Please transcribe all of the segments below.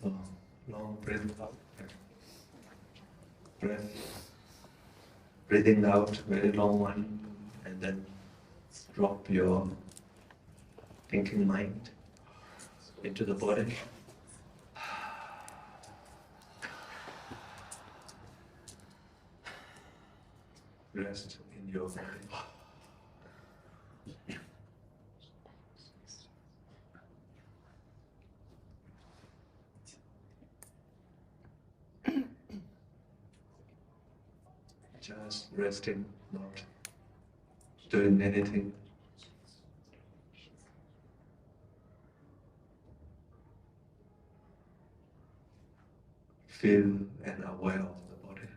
Long breath out, breath, breathing out, very long one, and then drop your thinking mind into the body. Rest in your body. Just resting, not doing anything. Feel and aware of the body.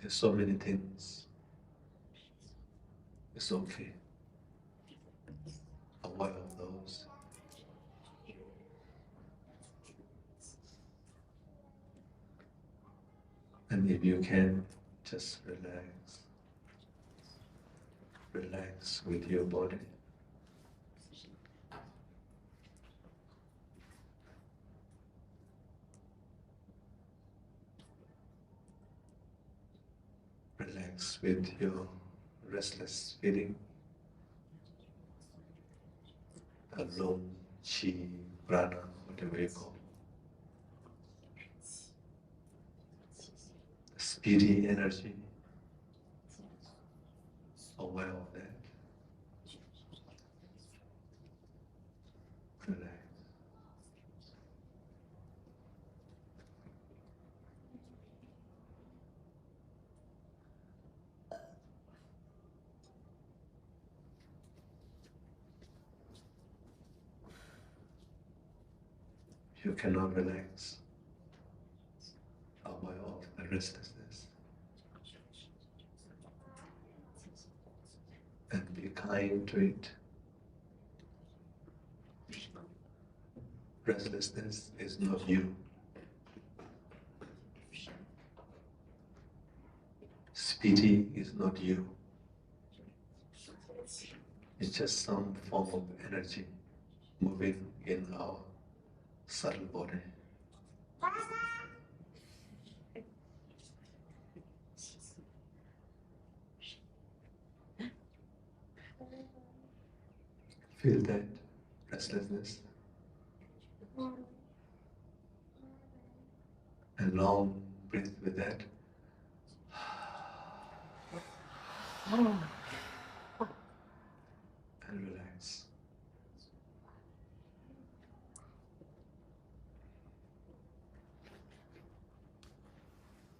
There's so many things. It's okay. Aware of those. And if you can, just relax. Relax with your body. Relax with your restless feeling. Alone, chi, prana, whatever you call. Speedy energy. Aware of that. Relax. You cannot relax, aware of the restlessness. And be kind to it. Restlessness is not you. Speedy is not you. It's just some form of energy moving in our subtle body. Feel that restlessness. And long breath with that. And relax.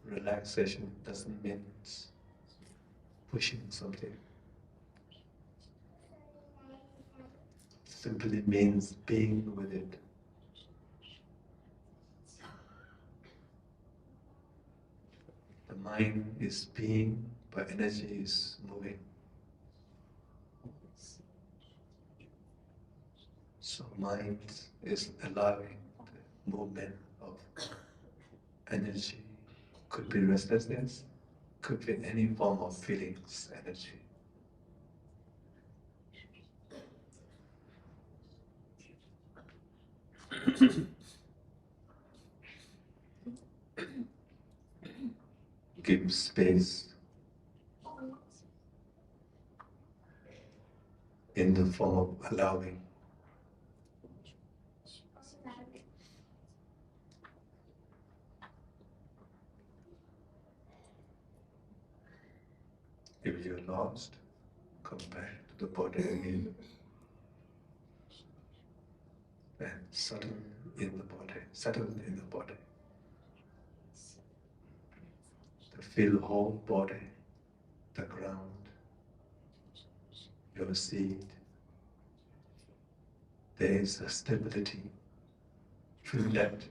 Relaxation doesn't mean pushing something. Simply means being with it. The mind is being, but energy is moving. So mind is allowing the movement of energy. Could be restlessness, could be any form of feelings, energy. Give space in the form of allowing. If you're lost, come back to the body again and settle in the body, settle in the body. To feel whole body, the ground, your seat. There is a stability. Feel that.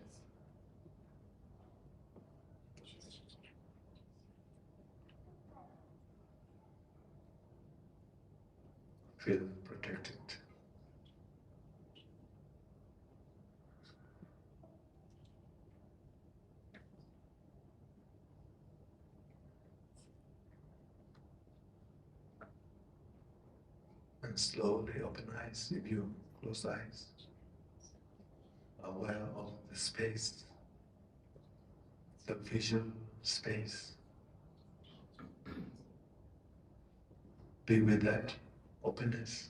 Feel protected. And slowly open eyes if you close eyes. Aware of the space, the visual space. Be with that openness.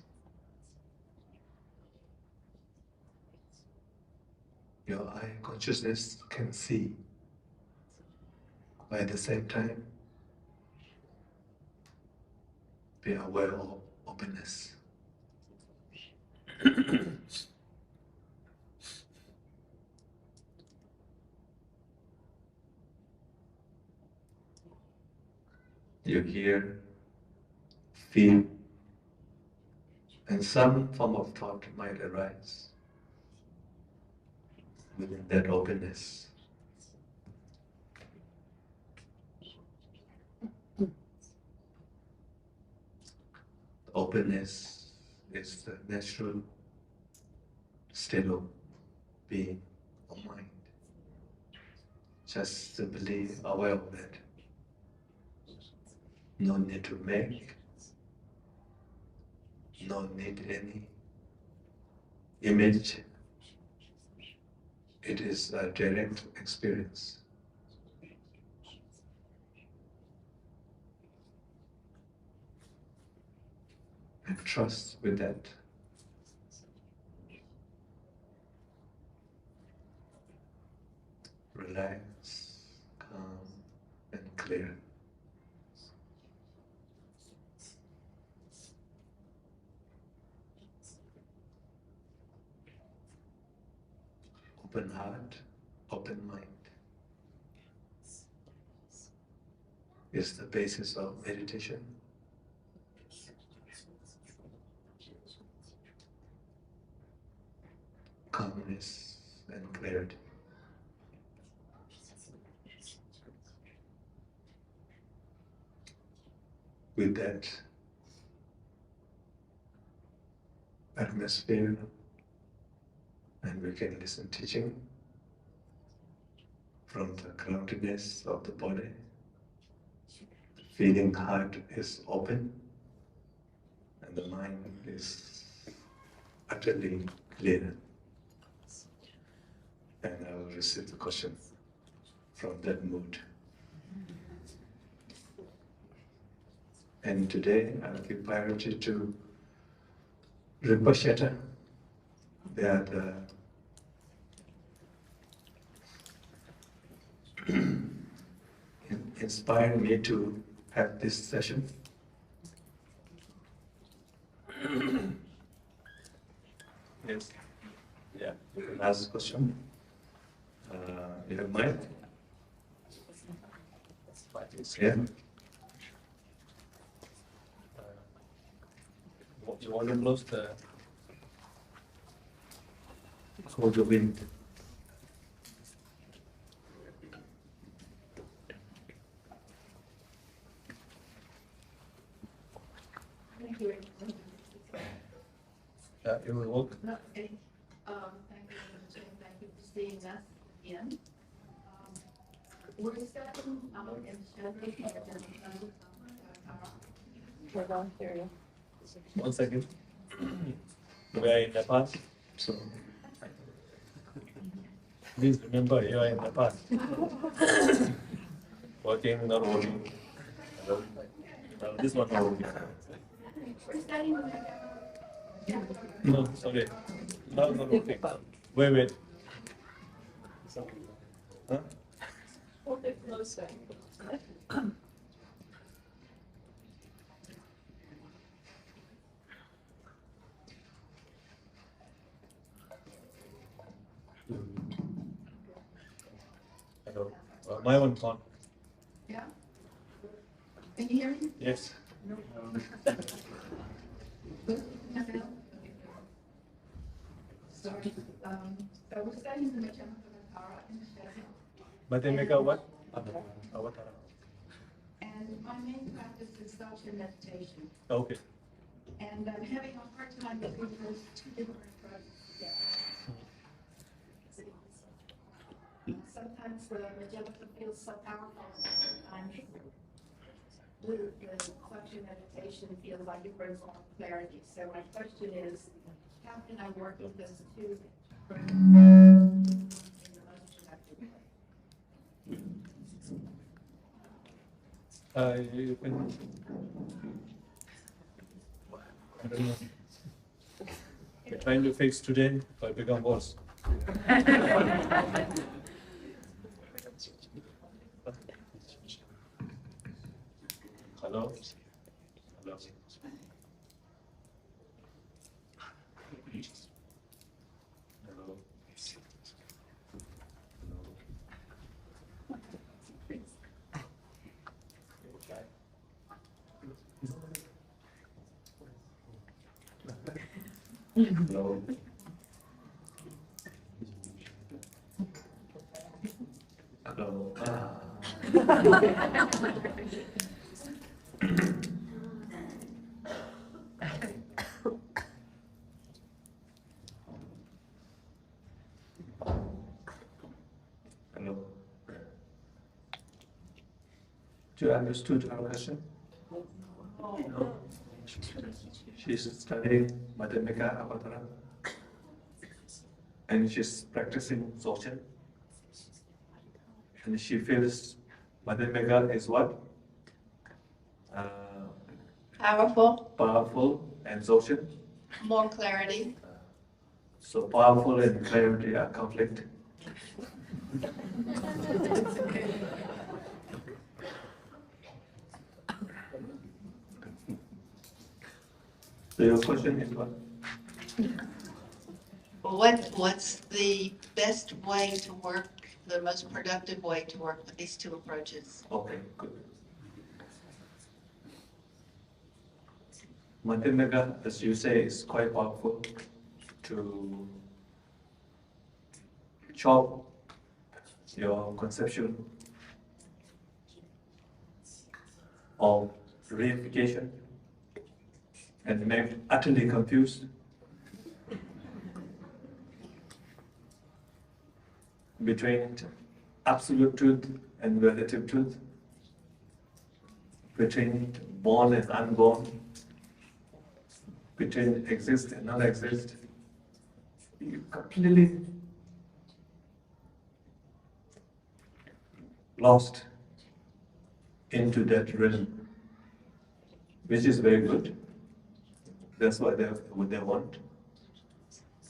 Your eye consciousness can see, but at the same time, be aware of openness. You hear, feel, and some form of thought might arise within that openness. Openness is the natural state of being or mind. Just simply aware of that. No need to make, no need any image. It is a direct experience. And trust with that. Relax, calm, and clear. Open heart, open mind is the basis of meditation. Calmness and clarity. With that atmosphere, and we can listen teaching from the groundedness of the body. The feeling heart is open and the mind is utterly clear. And I will receive the question from that mood. And today I'll give priority to Rinpoche. They are the inspired me to have this session. Yes. Yeah, you can ask a question. You have mic? Yeah. You want to close the wind. Thank you. You will walk. No, thank you, Jim. Thank you for seeing us again. We're stepping out and shedding we're going through. 1 second. We are in the past, so please remember you are in the past. Working, not working. This one not working. We're studying. No, sorry. No, not working. Wait. Huh? Hold it closer. Hello. My one phone. Yeah. Can you hear me? Yes. No. Sorry. So we're studying the Mechanical in the shedding. Mathematical what? Avatara. And my main practice is Dzogchen meditation. Okay. And I'm having a hard time between those two different approaches together. Sometimes the Magenta feels so powerful, and other times the suction meditation feels like it brings more clarity. So my question is, how can I work with those two in the most productive way? You can, I don't know. You're trying to fix today, but become worse. Hello? Hello? Hello? Hello? Hello? Hello? Do you understood our question? No? She's studying Madhyamika Avatara and she's practicing Dzogchen. And she feels Madhyamika is what? Powerful, Powerful and Dzogchen. more clarity. So powerful and clarity are conflict. So your question is what? What's the best way to work, the most productive way to work with these two approaches? Okay, good. Madhyamika, as you say, is quite powerful to chop your conception of reification and make utterly confused between absolute truth and relative truth, between born and unborn, between exist and non-exist. You completely lost into that realm, which is very good. That's what they want.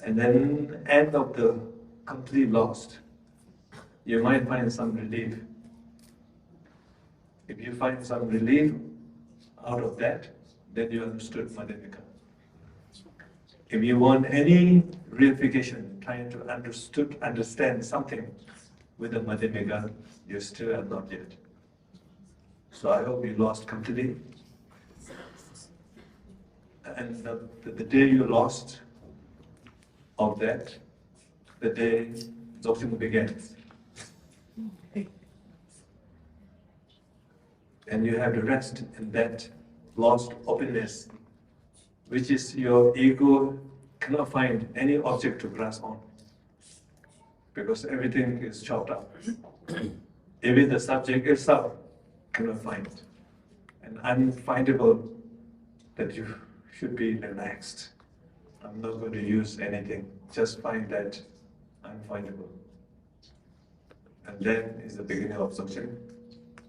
And then end of the complete lost, you might find some relief. If you find some relief out of that, then you understood Madhyamika. If you want any reification, trying to understand something with the Madhyamika, you still have not yet. So I hope you lost completely. And the day you lost of that, the day Dzogchen begins. And you have to rest in that lost openness, which is your ego cannot find any object to grasp on, because everything is chopped up. Even the subject itself cannot find, and unfindable that you should be relaxed. I'm not going to use anything, just find that unfindable. And then is the beginning of Dzogchen,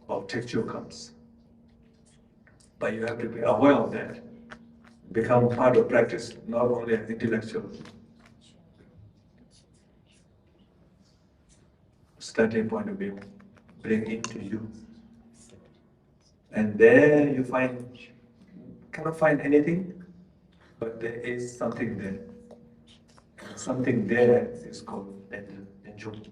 of texture comes. But you have to be aware of that, become part of practice, not only an intellectual starting point of view, bring into you. And there you cannot find anything, but there is something there. Something there is called Nenjung.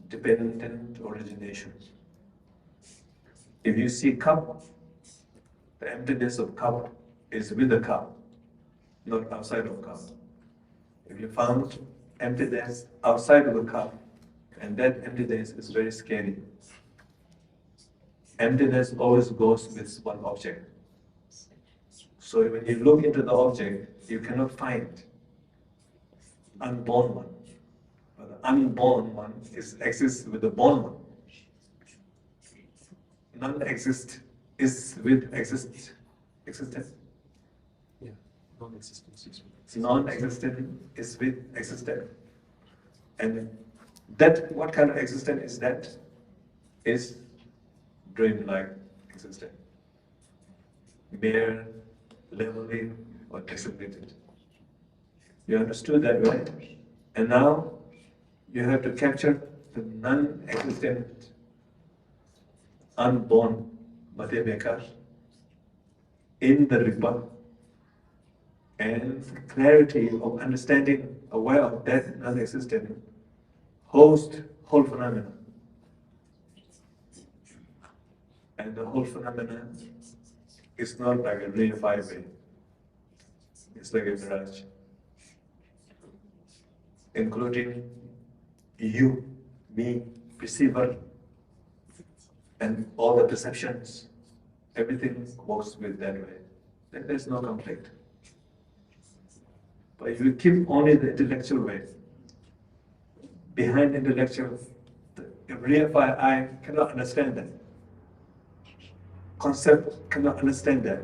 Dependent origination. If you see cup, the emptiness of cup is with the cup, not outside of cup. If you found emptiness outside of the cup, and that emptiness is very scary. Emptiness always goes with one object. So when you look into the object, you cannot find unborn one. But the unborn one exists with the born one. non-exist is with existence. Yeah, non-existence is Non-existent is with existent. And that, what kind of existence is that? Is dream-like existence. Mere leveling or designated. You understood that, right? And now you have to capture the non-existent, unborn Madhyameka in the Ripa, and clarity of understanding, aware of that non-existent host whole phenomena. And the whole phenomena is not like a reified way. It's like a mirage, including you, me, perceiver, and all the perceptions. Everything works with that way. Then there's no conflict. But if you keep only the intellectual way, behind intellectual, the reified eye cannot understand that. Concept cannot understand that.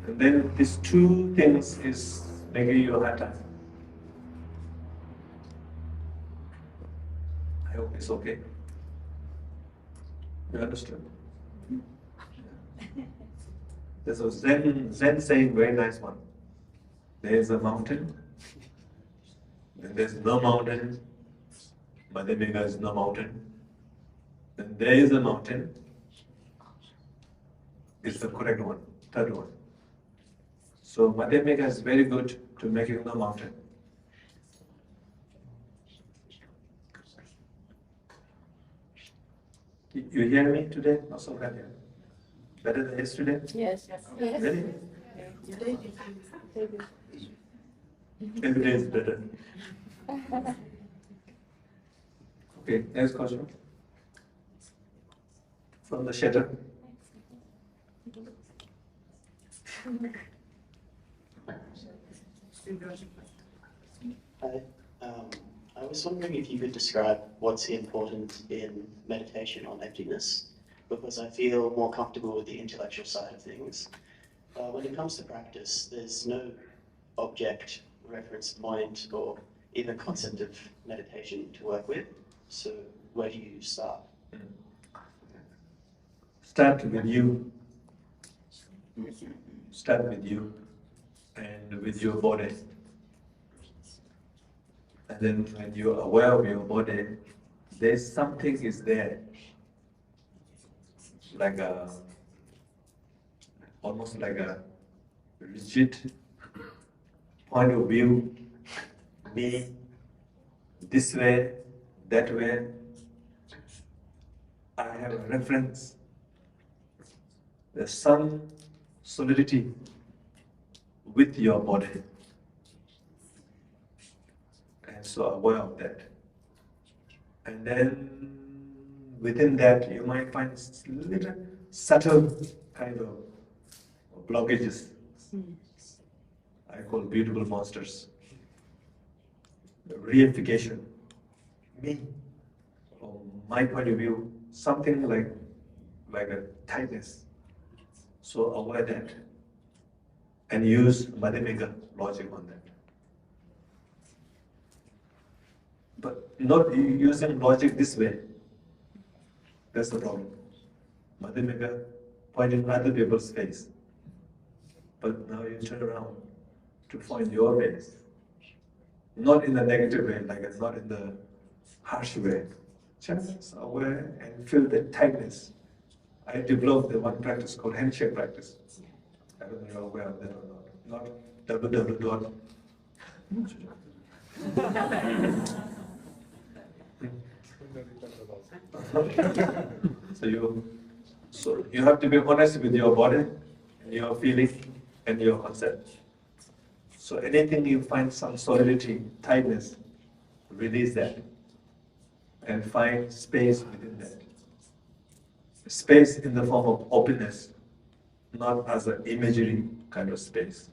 And then these two things is making you a hard time. I hope it's okay. You understood? There's a Zen saying, very nice one. There is a mountain, then there's no mountain, Madhyameka is no mountain. Then there is a mountain, it's the correct one, third one. So Madhyameka is very good to making no mountain. You hear me today? Not so bad, yeah? Better than yesterday? Yes. Really? Every day is better. Okay, next question. From the shadow. Hi. I was wondering if you could describe what's important in meditation on emptiness, because I feel more comfortable with the intellectual side of things. When it comes to practice, there's no object, reference point, or even concept of meditation to work with. So where do you start? Start with you. Start with you and with your body. And then when you're aware of your body, there's something is there. Like a, almost like a rigid point of view, me, this way, that way. I have a reference. There's some solidity with your body. And so aware of that. And then within that, you might find little subtle kind of blockages. I call beautiful monsters. The reification. Me, from my point of view, something like a tightness. So avoid that and use Madhyameka logic on that. But not using logic this way. That's the problem. Madhyameka pointing other people's face. But now you turn around to find your face. Not in a negative way, like not in the harsh way. Just aware and feel the tightness. I developed the one practice called handshake practice. I don't know if you're aware of that or not. Not www. So you have to be honest with your body, and your feeling, and your concept. So anything you find some solidity, tightness, release that, and find space within that. Space in the form of openness, not as an imagery kind of space,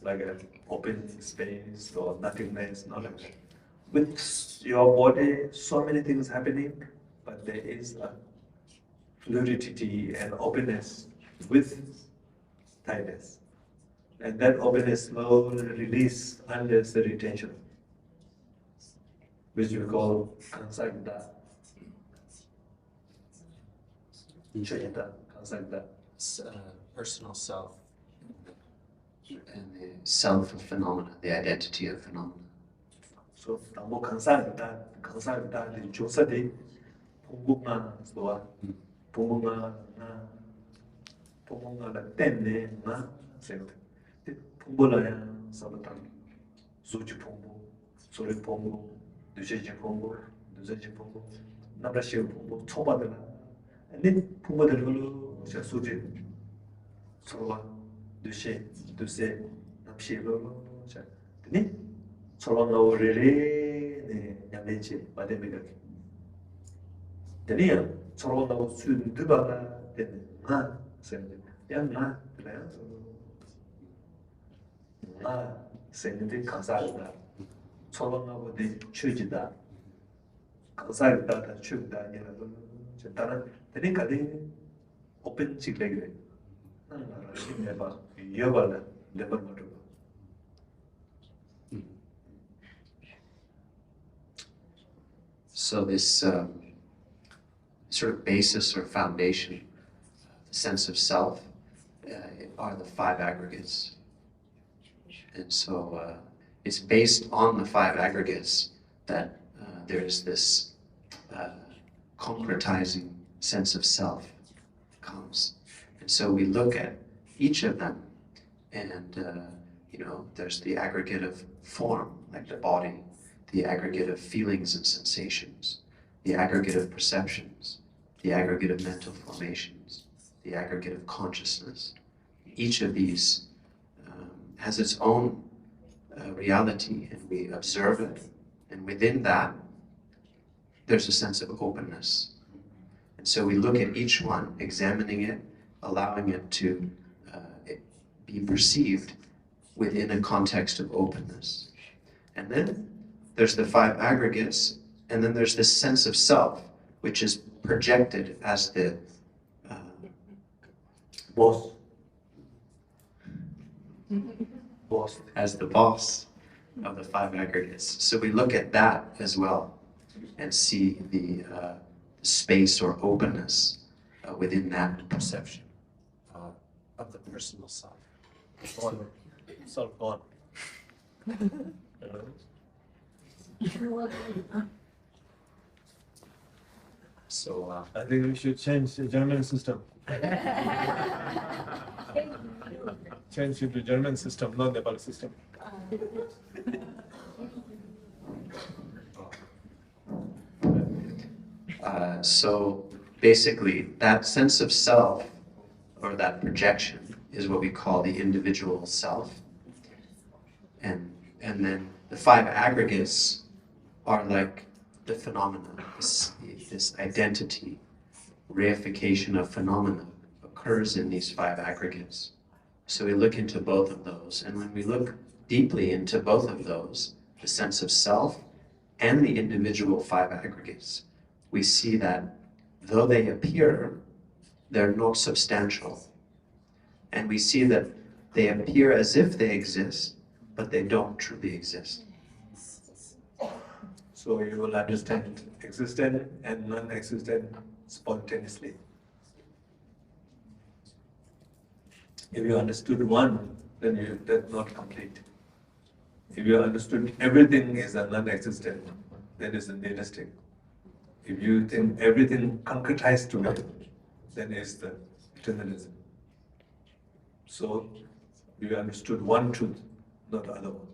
like an open space or nothingness, not like that. With your body, so many things happening, but there is a fluidity and openness with tightness. And that openness slowly release unnecessary tension, which we call kansagda. Personal self and the self of phenomena, the identity of phenomena. So, tambo kansagda the josade, pungunga soa, pungunga la tenne na sente. Pungula ya sabatan, suji pungu, sori pungu, dujeji pungu, nabrashi pungu, chopadela. And then pungu de lulu, suji, sorwa, duse, namshi lulu, then sorwa no rele, ne yameche, bademigaki. Then sorwa no sudin dubala, then na, sente, yan na, 나 생인데 감사하다. 초롱하고 내 취지다. 감사하다 취지다 아니라도 다른 되니까네 오픈 직례게. 나는 내가 이어발라 내가 모르고. So this sort of basis or foundation, the sense of self, are the five aggregates. And so it's based on the five aggregates that there's this concretizing sense of self comes. And so we look at each of them, and there's the aggregate of form, like the body, the aggregate of feelings and sensations, the aggregate of perceptions, the aggregate of mental formations, the aggregate of consciousness. Each of these has its own reality, and we observe it, and within that there's a sense of openness. And so we look at each one, examining it, allowing it to be perceived within a context of openness. And then there's the five aggregates, and then there's this sense of self, which is projected as the boss. As the boss of the five aggregates. So we look at that as well and see the space or openness within that perception of the personal self. Self gone. So I think we should change the German system. Change to the German system, not the Nepali system. So basically, that sense of self, or that projection, is what we call the individual self. And then the five aggregates are like the phenomena, this identity, reification of phenomena occurs in these five aggregates. So we look into both of those, and when we look deeply into both of those, the sense of self and the individual five aggregates, we see that though they appear, they're not substantial. And we see that they appear as if they exist, but they don't truly exist. So you will understand existent and non-existent spontaneously. If you understood one, then that's not complete. If you understood everything is a non-existent, then it's a nihilistic. If you think everything concretized together, then it's the eternalism. So you understood one truth, not the other one.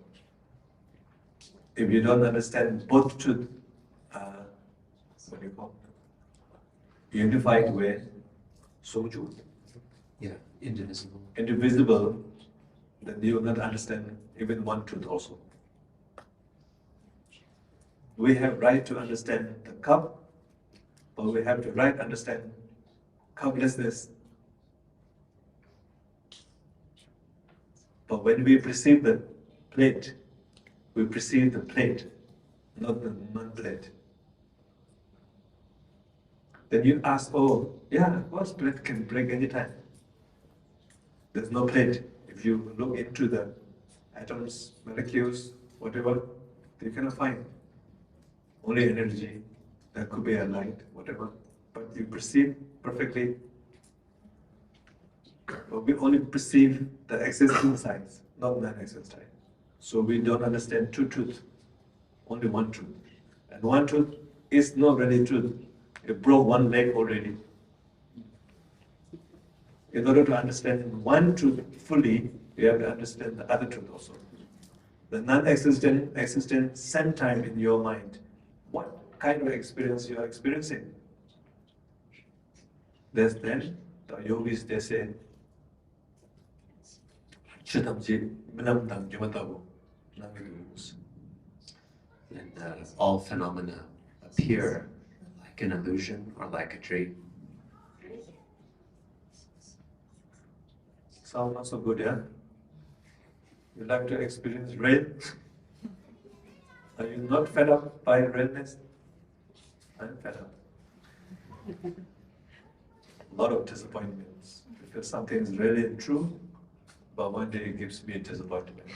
If you don't understand both truth, what do you call it? Unified way, soju, Yeah, indivisible. indivisible, then you will not understand even one truth also. We have right to understand the cup, but we have to right understand cuplessness. But when we perceive the plate, we perceive the plate, not the non-plate. Then you ask, oh, yeah, of course, plate can break anytime. There's no plate. If you look into the atoms, molecules, whatever, you cannot find. Only energy. That could be a light, whatever. But you perceive perfectly. But we only perceive the existing sides, not non-existent. So we don't understand two truths, only one truth. And one truth is not really truth. You broke one leg already. In order to understand one truth fully, you have to understand the other truth also. The non-existent, existent, same time in your mind. What kind of experience you are experiencing? There's then the yogis, they say, "Chitamji, minamdam jumatabu, namigus." And all phenomena appear like an illusion or like a dream. Sound not so good, yeah? You like to experience rain? Are you not fed up by rainness? I'm fed up. A lot of disappointments. Because something is really true, but one day it gives me a disappointment.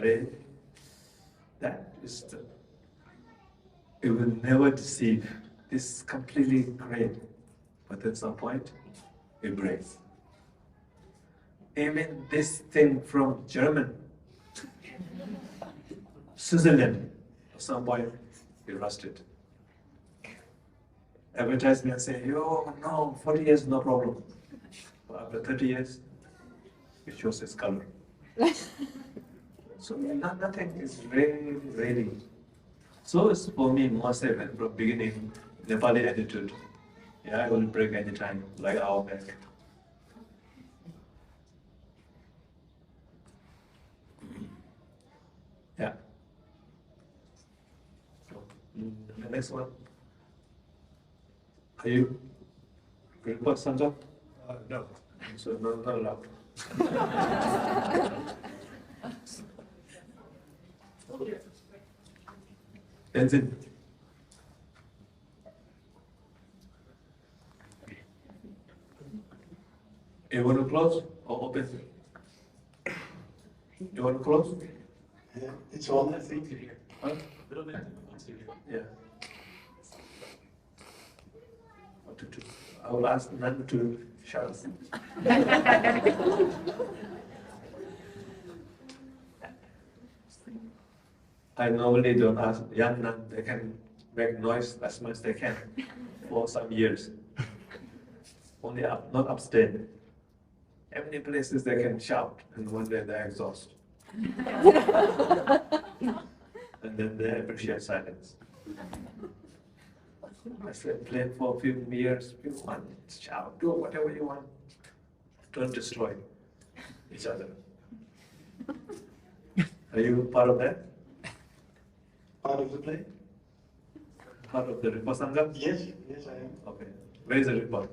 Rain, that is the, it will never deceive. This is completely great, but at some point, it breaks. Even this thing from German, Switzerland, at some point, it rusted. Advertisement say, "Yo, no, 40 years, no problem." But after 30 years, it shows its color. So nothing is really ready. So it's for me, must have been from beginning, Nepali attitude. Yeah, I will break anytime, like our back. Yeah. So, the next one. Are you report Sanjay? No. So not allowed. Tenzin. You want to close or open? You want to close? It's on, I think. Huh? Yeah. What to do? I will ask Nan to shout. I normally don't ask young nun, they can make noise as much as they can for some years. Only up, not upstairs. How many places they can shout and one day they're exhausted. And then they appreciate silence. I said, play for a few years, few months, shout, do whatever you want. Don't destroy each other. Are you part of that? Part of the play? Part of the Rinpoche Sangha? Yes, yes, I am. Okay. Where is the Rinpoche?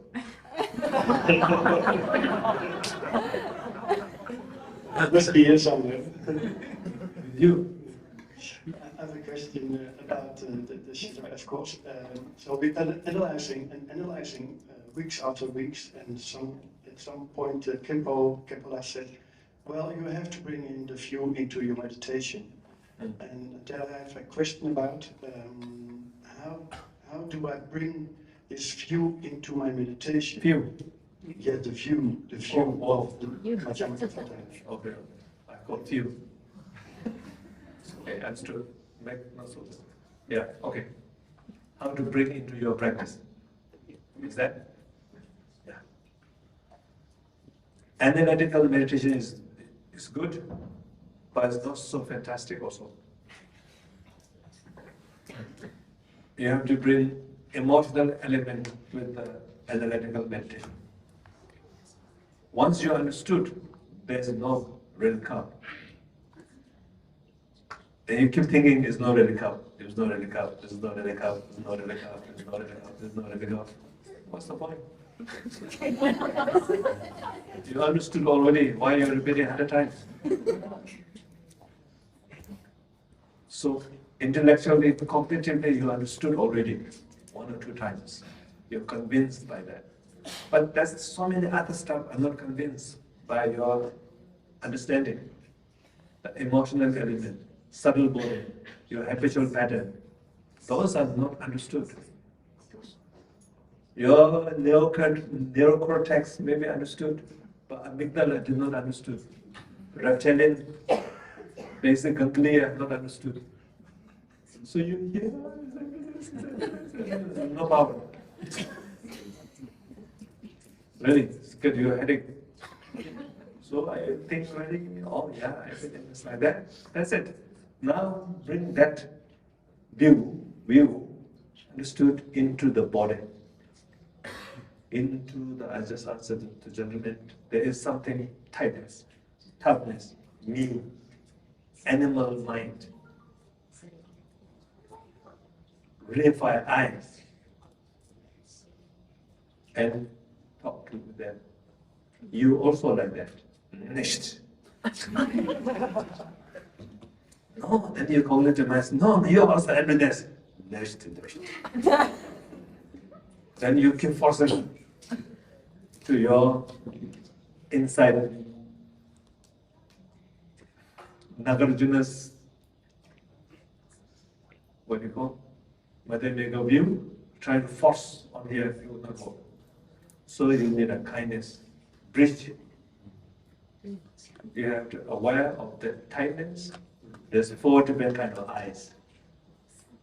Must be here somewhere. You? I have a question about the shitter, of course. So we're analyzing weeks after weeks, and at some point, Kempo said, well, you have to bring in the view into your meditation. And there I have a question about how do I bring this view into my meditation? View? Yeah, the view of the Majjhima. Okay. I got view. Okay, understood. Yeah, okay. How to bring into your practice? Is that? Yeah. Analytical meditation is good, but it's not so fantastic also. You have to bring emotional element with the analytical meditation. Once you understood, there's no real cup. And you keep thinking it's not really cup, it's not really cup, it's not really cup, it's not really cup, it's not really cup, it's not really cup. What's the point? You understood already, why you're repeating 100 times? So intellectually, cognitively, you understood already 1 or 2 times. You're convinced by that. But there's so many other stuff I'm not convinced by your understanding. The emotional element, subtle body, your habitual pattern, those are not understood. Your neurocortex may be understood, but amygdala did not understood. Reptilian, basic ganglia not understood. So you hear, no power. Really, it's good, you're headache. So I think really, oh yeah, everything is like that. That's it. Now bring that view, understood into the body. Into the, I just answered the gentleman, there is something tightness, toughness, new, animal mind, reify eyes, and talk to them. You also like that. Nicht. No, then you call it a mess. No, you also have this. Nicht. Then you keep forcing to your inside. Nagarjuna's, what do you call? Madhyamika view, trying to force on here, you will not go. So you need a kindness, bridge. You have to aware of the tightness. There's 4 different kinds of eyes.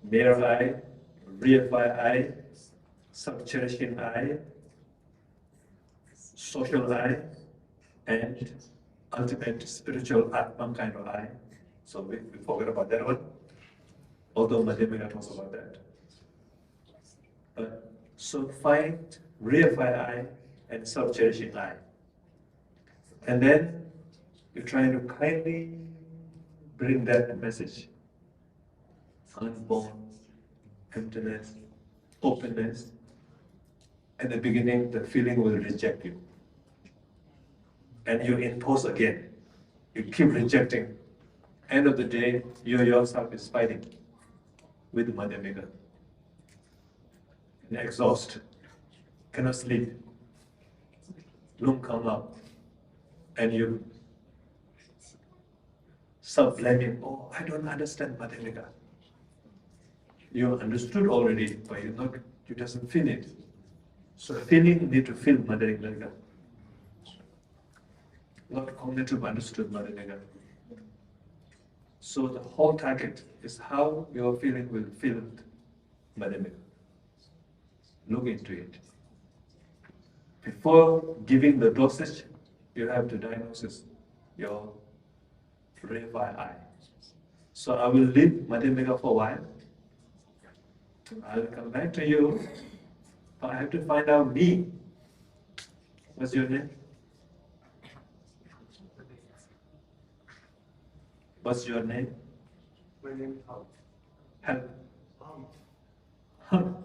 Mirror eye, reified eye, self-cherishing eye, social eye, and ultimate spiritual Atman kind of eye. So we forget about that one, although Madhyamika talks about that. So find reified eye and self-cherishing eye. And then you're trying to kindly bring that message. Unborn, emptiness, openness. At the beginning, the feeling will reject you. And you impose again. You keep rejecting. End of the day, you yourself is fighting with Madhyamika. And exhausted, cannot sleep. Lung come up, and you self-blaming, oh, I don't understand Madhyamika. You understood already, but you doesn't feel it. So feeling need to feel Madhyamika. Not cognitive understood Madhyamika. So the whole target is how your feeling will feel Madhyamika. Look into it. Before giving the dosage, you have to diagnose your reified eye. So I will leave Madhyamika for a while. I'll come back to you, but I have to find out me. What's your name? What's your name? My name is Hum. Hum.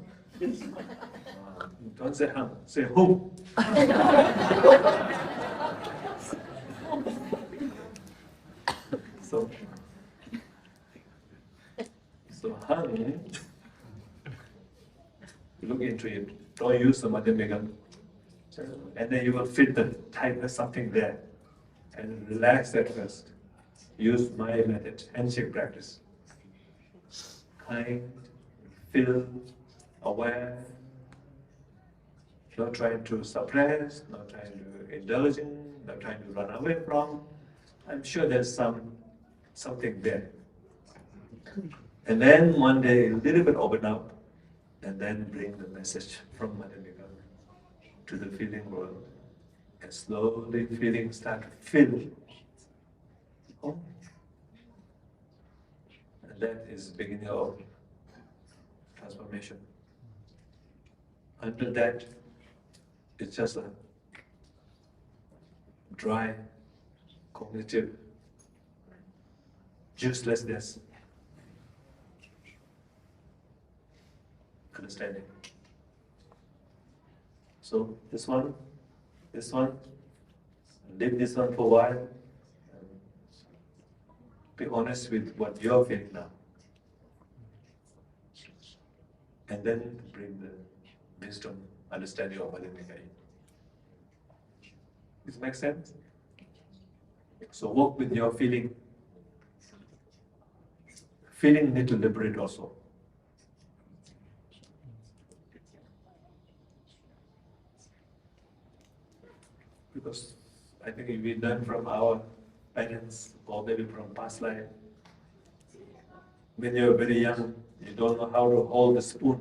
Don't say hum, say who. So hum, look into it. Don't use the Madhyamika. And then you will feel the tightness, something there. And relax at first. Use my method, handshake practice. Kind, feel, aware, not trying to suppress, not trying to indulge in, not trying to run away from. I'm sure there's something there. And then one day a little bit open up, and then bring the message from Madhyamika to the feeling world. And slowly feelings start to fill. Oh. And that is the beginning of transformation. Until that, it's just a dry, cognitive, uselessness, understanding. So this one, leave this one for a while. Be honest with what you're feeling now. and then bring the wisdom, understanding of Madhyamika in. Does it make sense? So work with your feeling. Feeling need to liberate also. Because I think we learn from our parents or maybe from past life. When you're very young, you don't know how to hold the spoon.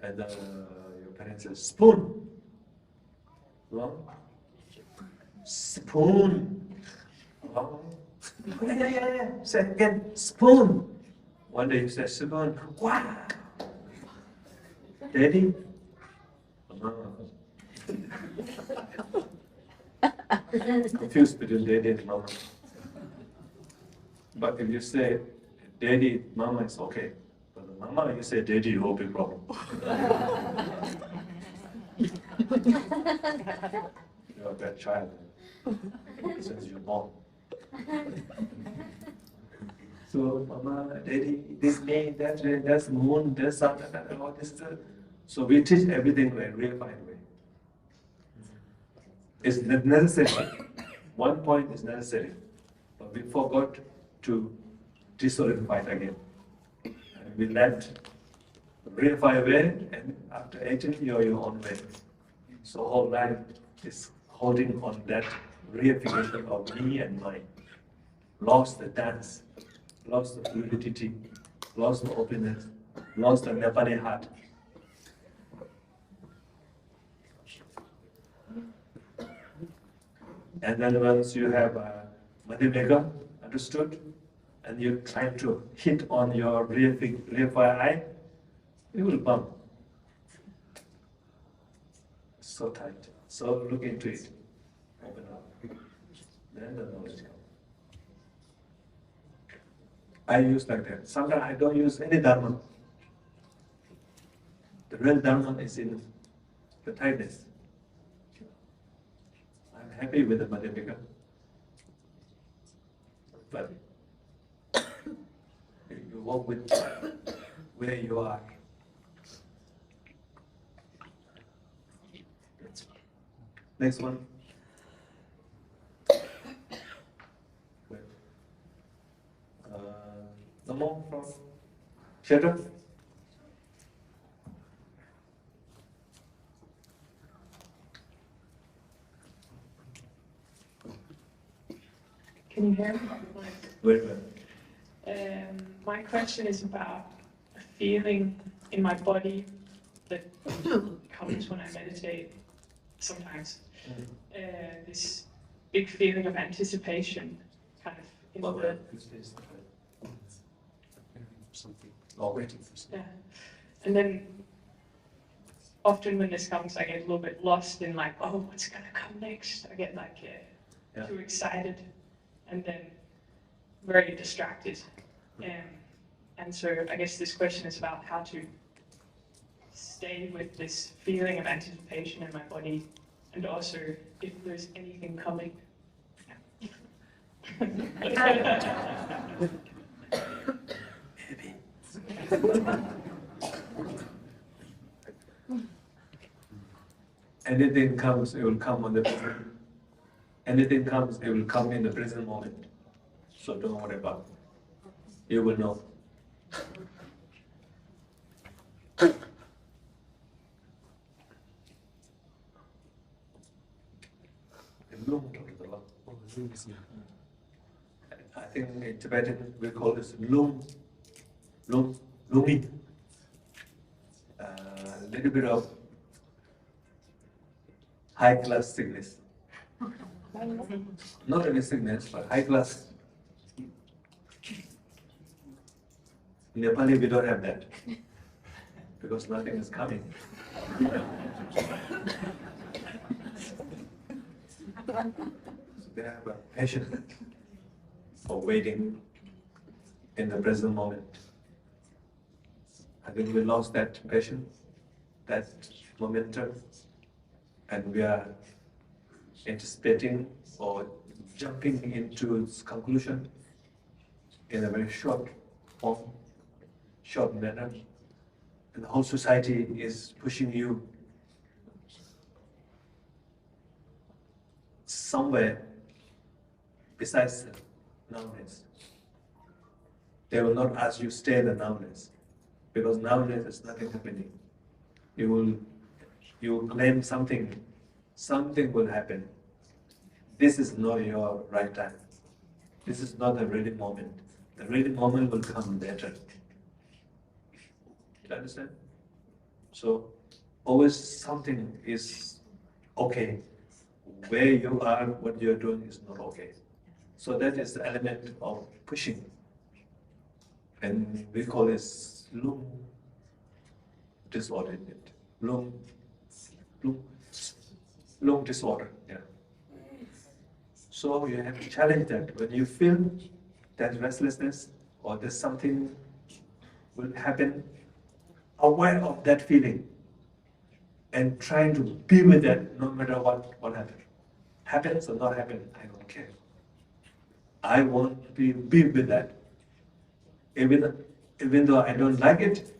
And your parents say, spoon. Wrong? Spoon. Wrong? Yeah. Say again, spoon. One day you say spoon. Wow. Daddy? Confused between daddy and mama. But if you say daddy, mama, it's okay. But the mama, you say daddy, you will be problem. You're a bad child since you're born. So, mama, daddy, this day, that day, that's moon, that's sun, all this. So we teach everything in a refined way. It's necessary. One point is necessary, but we forgot to desolidify it again. And we let reify away, and after 18, you're your own way. So whole life is holding on that reification of me and mine. Lost the dance, lost the fluidity, lost the openness, lost the Nepali heart. And then once you have Madhyamika understood, and you're trying to hit on your reify eye, it will bump. So tight. So look into it. Open up. Then the knowledge comes. I use like that. Sometimes I don't use any dharma. The real dharma is in the tightness. I'm happy with the Madhyamika. But you work with where you are. Next one. No more from Shadow? Can you hear me? Wait. My question is about a feeling in my body that comes when I meditate sometimes. This big feeling of anticipation, kind of in the... Something. Or waiting for something. Yeah. And then often when this comes, I get a little bit lost in like, oh, what's going to come next? I get like too excited and then very distracted. And so I guess this question is about how to stay with this feeling of anticipation in my body and also if there's anything coming. Anything comes, it will come on the present. Anything comes, it will come in the present moment. So don't worry about it. You will know. I think in Tibetan we call this lumi. A little bit of high class sickness. Not any sickness, but high class. In Nepali, we don't have that because nothing is coming. So they have a patience for waiting in the present moment. I think we lost that patience, that momentum, and we are anticipating or jumping into its conclusion in a very short form, short manner, and the whole society is pushing you somewhere besides the nowness. They will not ask you stay the nowness, because nowness is nothing happening. You will claim something will happen. This is not your right time. This is not the ready moment. The ready moment will come later. You understand? So always something is okay. Where you are, what you're doing is not okay. So that is the element of pushing. And we call this lung disorder. Lung disorder. Yeah. So you have to challenge that. When you feel that restlessness or there's something will happen, aware of that feeling and trying to be with that no matter what happens. Happens or not happen, I don't care. I want to be with that. Even though I don't like it,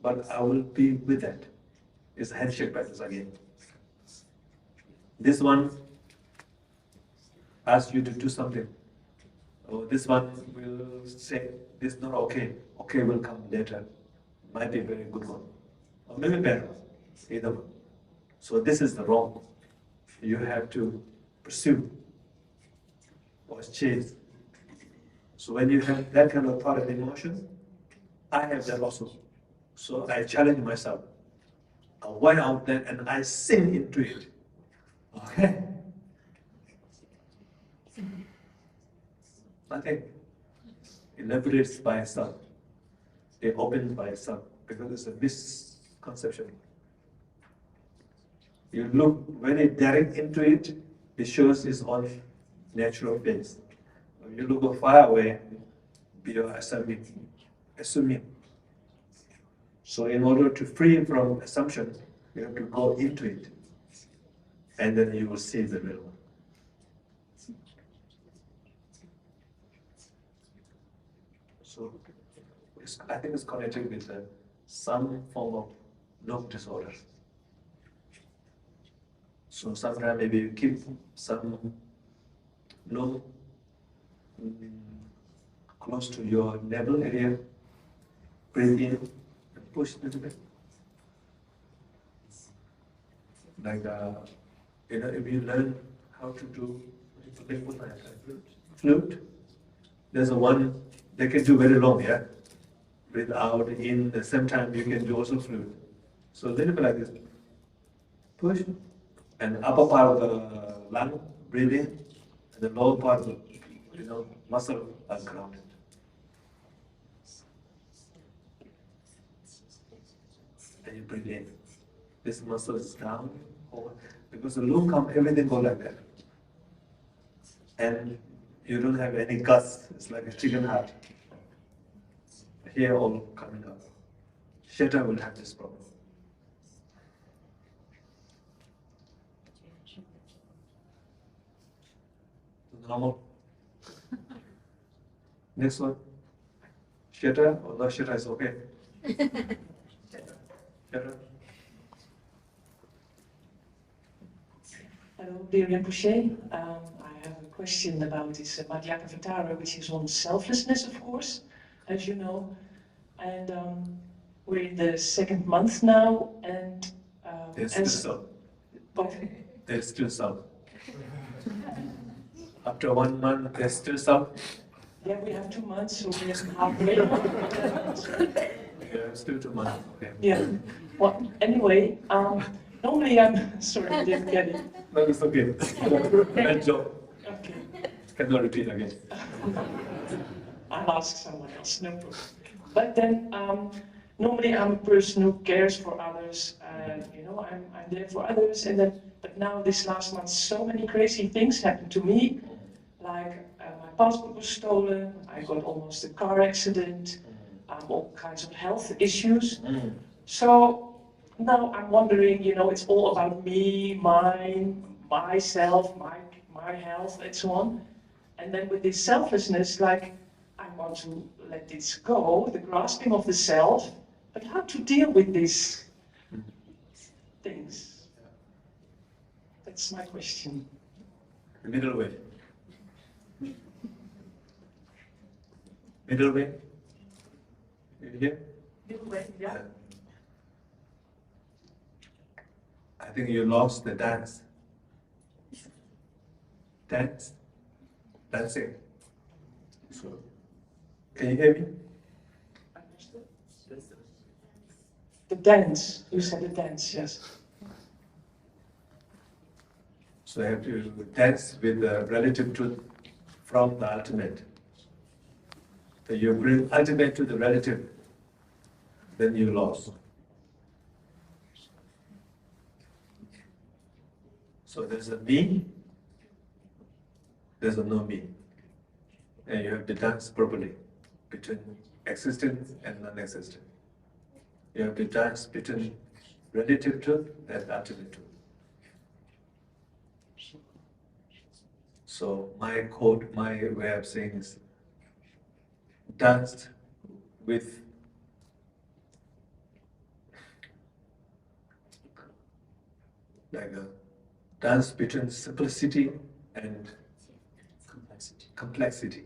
but I will be with that. It's a handshake practice again. This one asks you to do something. Or this one will say, this is not okay. Okay will come later. Might be a very good one. Or maybe better. Either one. So this is the wrong. You have to pursue or chase. So when you have that kind of thought and emotion, I have that also. So I challenge myself. I went out there and I sink into it. Okay? Nothing. It liberates by itself. It opens by itself because it's a misconception. You look very direct into it, it shows its own natural face. When you look far away, you are assuming. So in order to free from assumption, you have to go into it. And then you will see the real one. So I think it's connected with some form of lung disorder. So sometimes maybe you keep some lung close to your navel area, breathe in and push a little bit. Like, if you learn how to do flute, there's a one they can do very long, yeah? Breathe out, in, the same time you can do also flute. So a little bit like this. Push, and upper part of the lung, breathe in, and the lower part of the muscle are grounded. And you breathe in. This muscle is down, because the lung comes, everything goes like that. And you don't have any guts, it's like a chicken heart. Here all coming up. Sheta will have this problem. Normal. Next one. Sheta or no Sheta is okay. Sheta. Hello, dear Rinpoche. I have a question about this Madhyavatara, which is on selflessness, of course, as you know. And we're in the second month now, and there's still some. There's still some. After 1 month, there's still some. Yeah, we have 2 months, so we're halfway. Yeah, still 2 months. Okay. Yeah. Well, anyway, normally I'm sorry, I didn't get it. No, it's okay. Bad job. Okay. Cannot repeat again. I'll ask someone else, no problem. But then, normally I'm a person who cares for others, I'm there for others, and then, but now this last month, so many crazy things happened to me, like my passport was stolen, I got almost a car accident, all kinds of health issues. So now I'm wondering, it's all about me, mine, myself, my health, and so on. And then with this selflessness, like, I want to let this go, the grasping of the self, but how to deal with these things? That's my question. The middle way. Middle way? You hear? Middle way, yeah. I think you lost the dance. Dance? Dancing. So, can you hear me? The dance, you said the dance, yes. So you have to dance with the relative truth from the ultimate. So you bring ultimate to the relative, then you lost. So there's a me, there's a no me. And you have to dance properly between existence and non-existent. You have to dance between relative truth and ultimate truth. So my quote, my way of saying is, dance with like a dance between simplicity and complexity.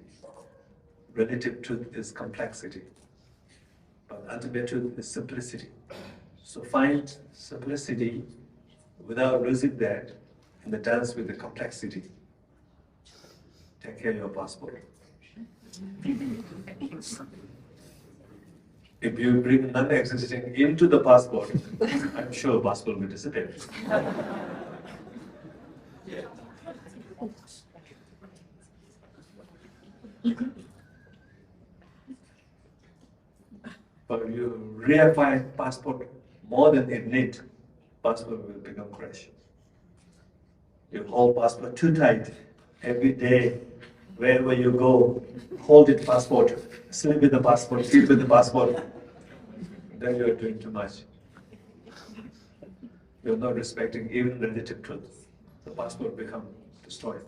Relative truth is complexity, but ultimate truth is simplicity. So find simplicity without losing that in the dance with the complexity. Take care of your passport. If you bring non-existing into the passport, I'm sure passport will disappear. But if you reify passport more than it needs, passport will become crash. You hold passport too tight every day, wherever you go, hold it passport, sleep with the passport, eat with the passport. Then you are doing too much. You're not respecting even relative truth. The passport become destroyed.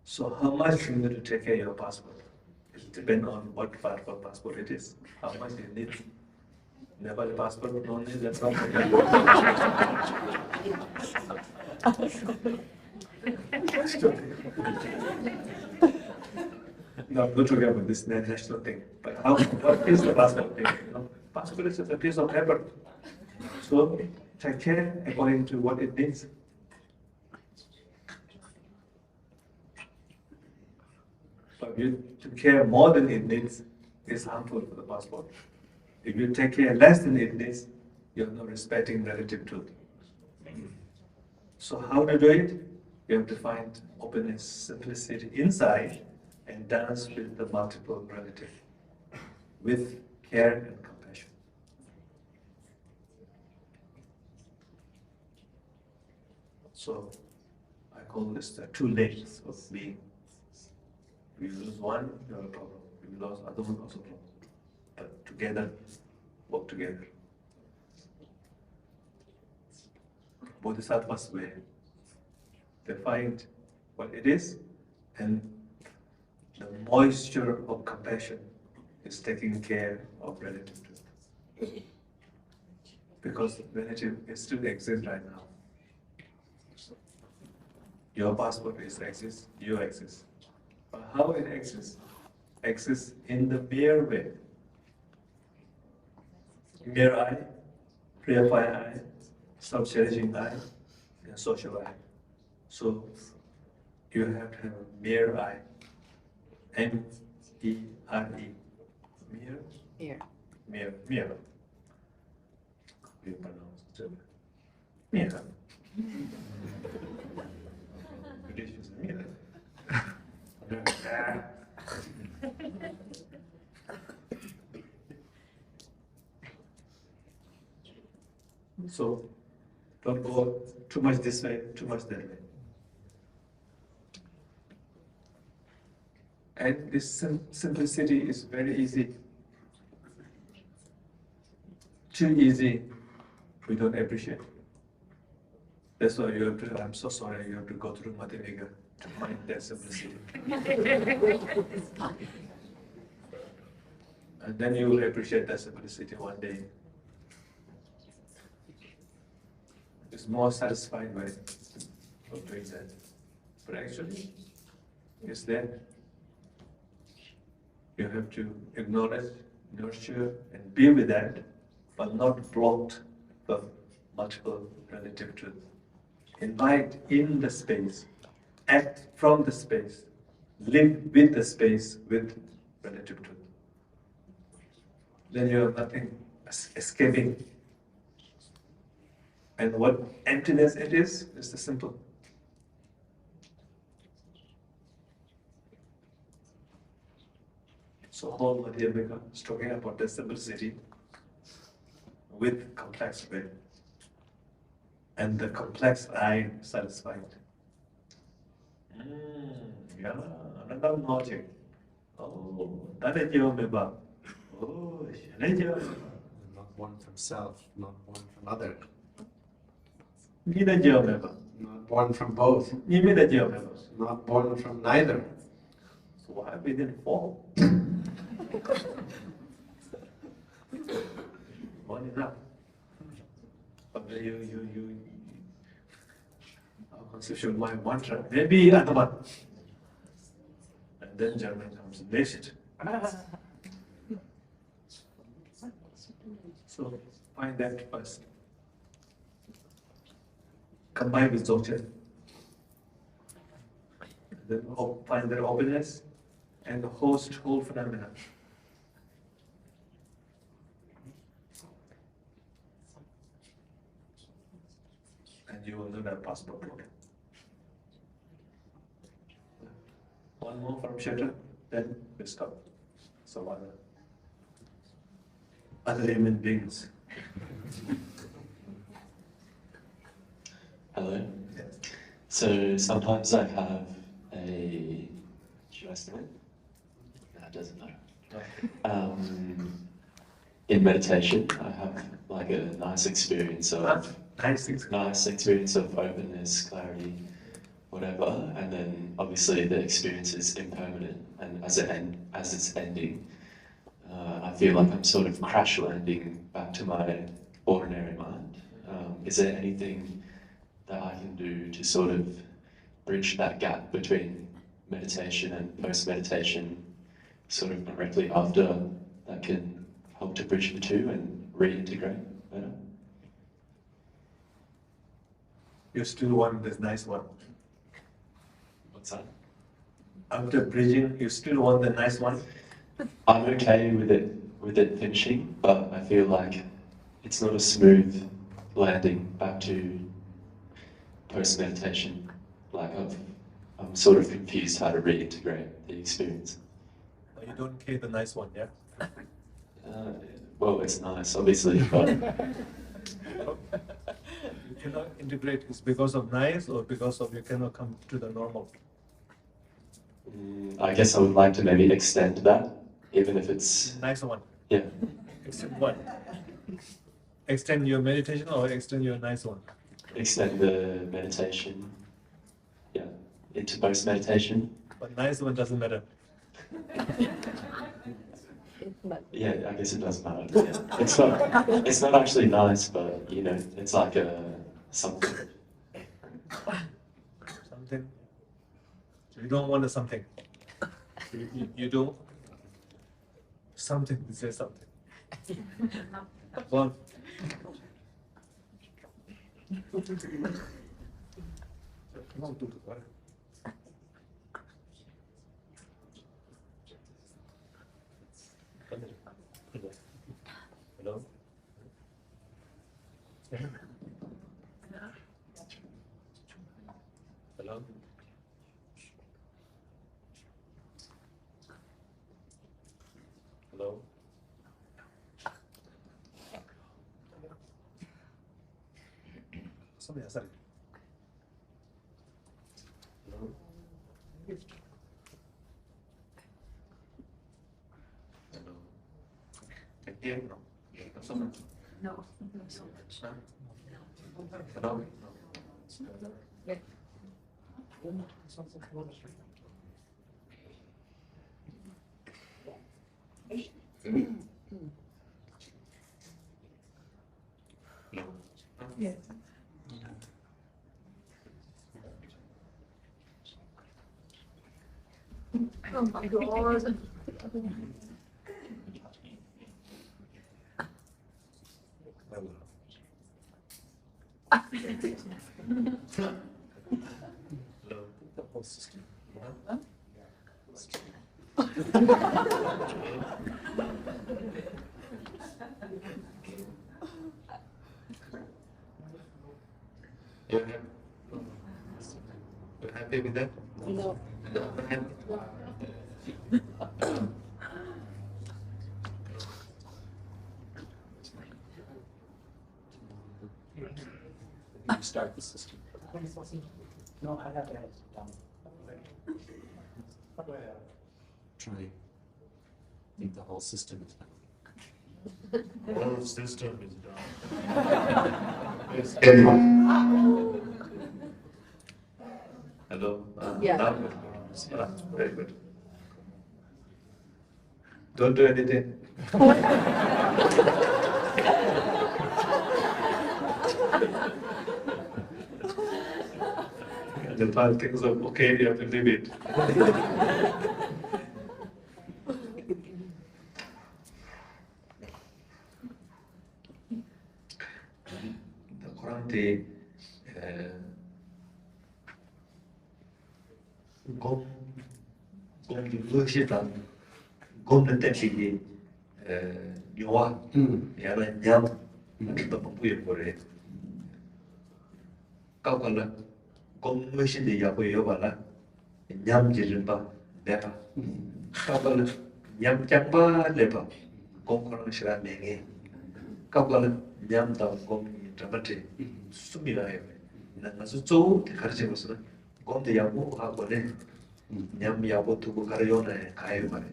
So how much you need to take care of your passport? It depends on what part of passport it is. How much you need. Nepali passport, no need, that's not. No, I'm not talking about this national thing. But how, what is the passport thing? You know, passport is just a piece of paper. So take care according to what it needs. But if you take care more than it needs, it's harmful for the passport. If you take care less than it needs, you're not respecting relative truth. So how to do it? You have to find openness, simplicity inside and dance with the multiple relative, with care and compassion. So I call this the two legs of being. If you lose one, you have a problem. If you lose other one, also a problem. But together, work together. Bodhisattva's way. They find what it is, and the moisture of compassion is taking care of relative truth. Because relative still exists right now. Your passport exists, you exist. But how it exists? Exists in the mere way. Mere I, purified I, self-cherishing I, and social I. So you have to have a mere I. M-E-R-E. Mere? Here. Mere. Mere. You pronounce it. Mere. British is mere. So don't go too much this way, too much that way. And this simplicity is very easy. Too easy, we don't appreciate. That's why you have to, I'm so sorry, you have to go through Madhyamika to find their simplicity. And then you will appreciate that simplicity one day. It's more satisfying way of doing that. But actually, it's there. You have to acknowledge, nurture, and be with that, but not blocked by multiple relative truths. Invite in the space, act from the space, live with the space with relative truth. Then you have nothing escaping. And what emptiness it is the simple. So whole Madhyamika is talking about the simplicity with complex way. And the complex I satisfied. Yeah, another logic. Oh, that is your meba. Oh, Not one from self, not one from other. Not one from both. Not one from neither. So why we didn't fall? One enough. But our conceptual mind mantra, maybe another one. And then German comes next. So find that first. Combine with Dzogchen. Then find their openness and the host whole phenomena. And you will know that passport problem. One more from Shetra, then we stop. So other human beings. Hello. Yes. So sometimes I have a. Should I say it? No, it doesn't matter. In meditation, I have like a nice experience of nice experience of openness, clarity, whatever, and then obviously the experience is impermanent, and as it's ending, I feel like I'm sort of crash landing back to my ordinary mind. Is there anything that I can do to sort of bridge that gap between meditation and post-meditation, sort of directly after, that can help to bridge the two and reintegrate better? You still want this nice one. What's that? After bridging, you still want the nice one? I'm okay with it finishing, but I feel like it's not a smooth landing back to post-meditation. Like I'm sort of confused how to reintegrate the experience. But you don't care the nice one, yeah? Well, it's nice, obviously, but You cannot integrate this because of nice or because of you cannot come to the normal? I guess I would like to maybe extend that, even if it's... Nice one. Yeah. Extend what? Extend your meditation or extend your nice one? Extend the meditation, yeah, into post-meditation. But nice one doesn't matter. Yeah, I guess it does matter. Yeah. It's not actually nice, but you know, it's like something. Something. You don't want a something. You don't. Something to say something. One. Hello? Hello? Hello? Somebody else. Hello? Hello? Can you hear me? Someone? No, not so much. Hello? Yes. Oh my God. The whole system. You're happy with that? No. Not happy? You start the system. No, I have it down. Try. I think the whole system is down. The whole system is down. Hello? Yeah. Now very good. Don't do anything. The part things are okay, you have to leave it. The Kurante gom di luxitan gom na tenshi nyuwa yana nyam kita mampuye kore kau kala gom luxin di yapo yobala nyam jirinpa lepa kau kala nyam changpa lepa gom korang shira menge kau kala nyam ta gom dramate sumira hewe na ngasu tso te kharche basna gom de yapo ha kone nyam yapo tuku karayona kayo mare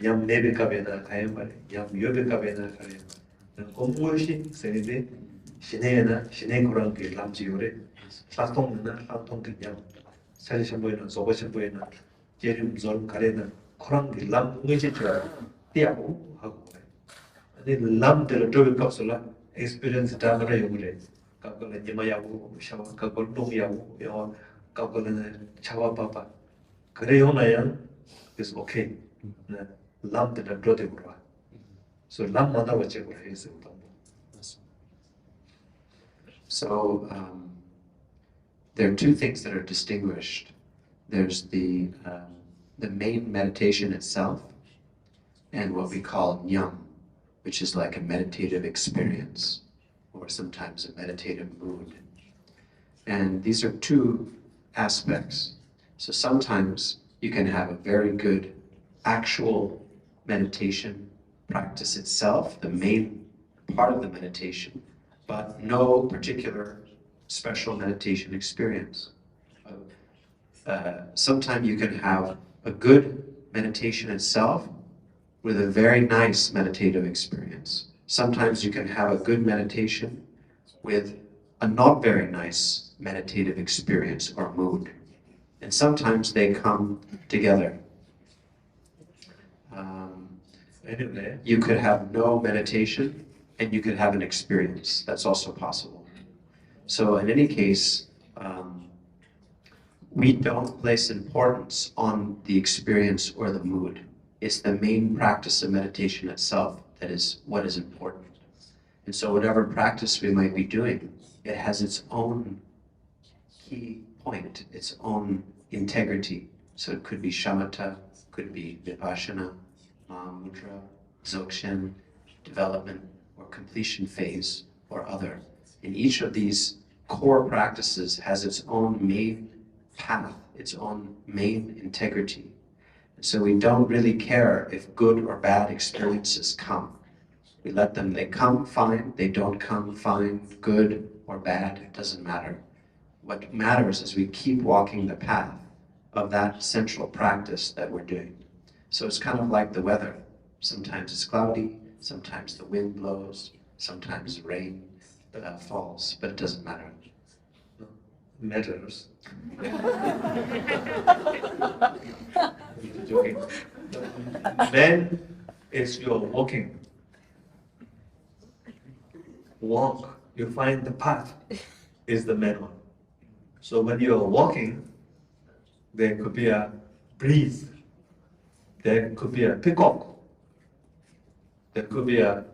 nyam nebe kabena kayo mare nyam yobe kabena kayo mare gom luxin senide shine korang ki lamji yore latong na latong ki nyam 사실 샴푸에는 소바 샴푸에는 제림 zorm karena korang ki lam ngeje chura tiapu hago ani lam de to be kapsula experience ta mara yogure kapkala nyama yabu shawa kapkal dong yabu yo kapkala chawa papa kare yo na yang is okay na lam de to de gura so lam manda wache gura is So there are two things that are distinguished. There's the main meditation itself and what we call nyam, which is like a meditative experience or sometimes a meditative mood. And these are two aspects. So sometimes you can have a very good actual meditation practice itself, the main part of the meditation, but no particular special meditation experience. Sometimes you can have a good meditation itself with a very nice meditative experience. Sometimes you can have a good meditation with a not very nice meditative experience or mood. And sometimes they come together. anyway You could have no meditation and you could have an experience. That's also possible. So in any case, we don't place importance on the experience or the mood. It's the main practice of meditation itself that is what is important. And so whatever practice we might be doing, it has its own key point, its own integrity. So it could be shamatha, could be vipassana, mahamudra, dzogchen, development or completion phase or other. And each of these core practices has its own main path, its own main integrity. And so we don't really care if good or bad experiences come. We let them, they come, fine, they don't come, fine, good or bad, it doesn't matter. What matters is we keep walking the path of that central practice that we're doing. So it's kind of like the weather. Sometimes it's cloudy, sometimes the wind blows, sometimes rain falls, but it doesn't matter. matters. Joking. Then is your walking. Walk, you find the path is the main one. So when you are walking, there could be a breeze, there could be a peacock, there could be a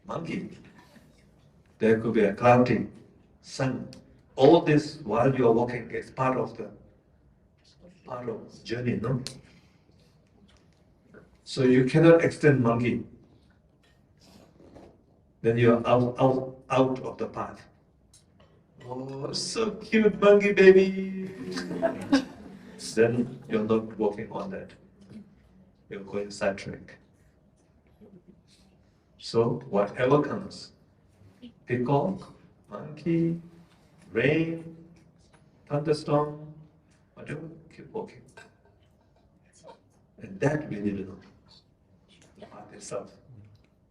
monkey, there could be a cloudy sun. All this while you are walking is part of the journey, no? So you cannot extend monkey. Then you are out of the path. Oh, so cute monkey baby. Then you're not walking on that. You're going sidetrack. So whatever comes, peacock, monkey, rain, thunderstorm, whatever, keep walking. And that we need to know, the path itself.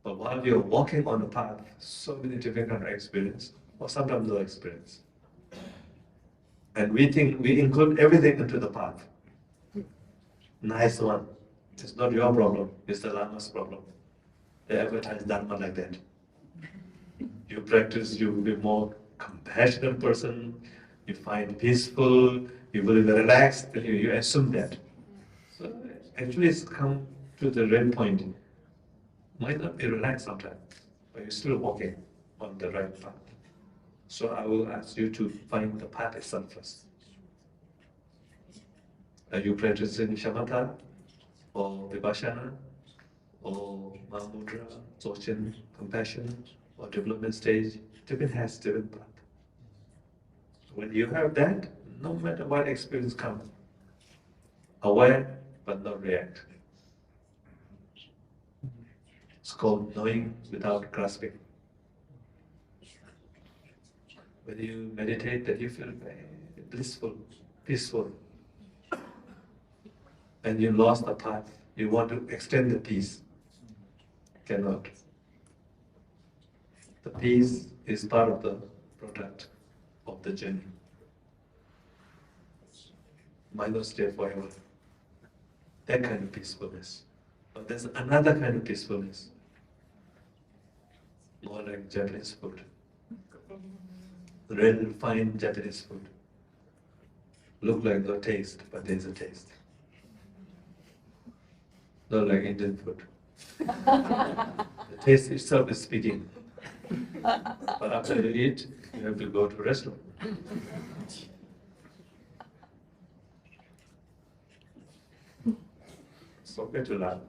But while you're walking on the path, so many different experience, or sometimes no experience. And we think we include everything into the path. Nice one. It's not your problem, it's the Lama's problem. They advertise Dharma like that. You practice, you will be more compassionate person, you find peaceful, you will be relaxed, and you assume that. So actually it's come to the red point. Might not be relaxed sometimes, but you're still walking on the right path. So I will ask you to find the path itself first. Are you practicing shamatha, or vipassana, or mahamudra, dzogchen, compassion, or development stage? Different has different path. When you have that, no matter what experience comes, aware but not react. It's called knowing without grasping. When you meditate, that you feel very blissful, peaceful, and you lost the path. You want to extend the peace, cannot. The peace is part of the product of the journey. Might not stay forever. That kind of peacefulness. But there's another kind of peacefulness, more like Japanese food. Really fine Japanese food. Look like no taste, but there's a taste. Not like Indian food. The taste itself is speaking. But after you eat, you have to go to restaurant. It's okay to laugh.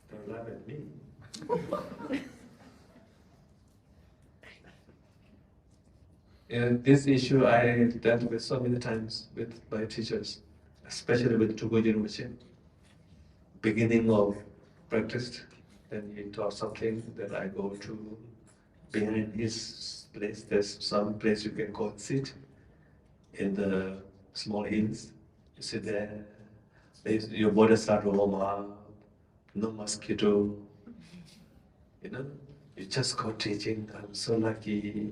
Don't laugh at me. And this issue I dealt with so many times with my teachers, especially with Tsoknyi Rinpoche. Beginning of practice, then he taught something, then I go to behind his place. There's some place you can go and sit in the small hills. You sit there, your body start to warm up, no mosquito, you know, you just go teaching. I'm so lucky.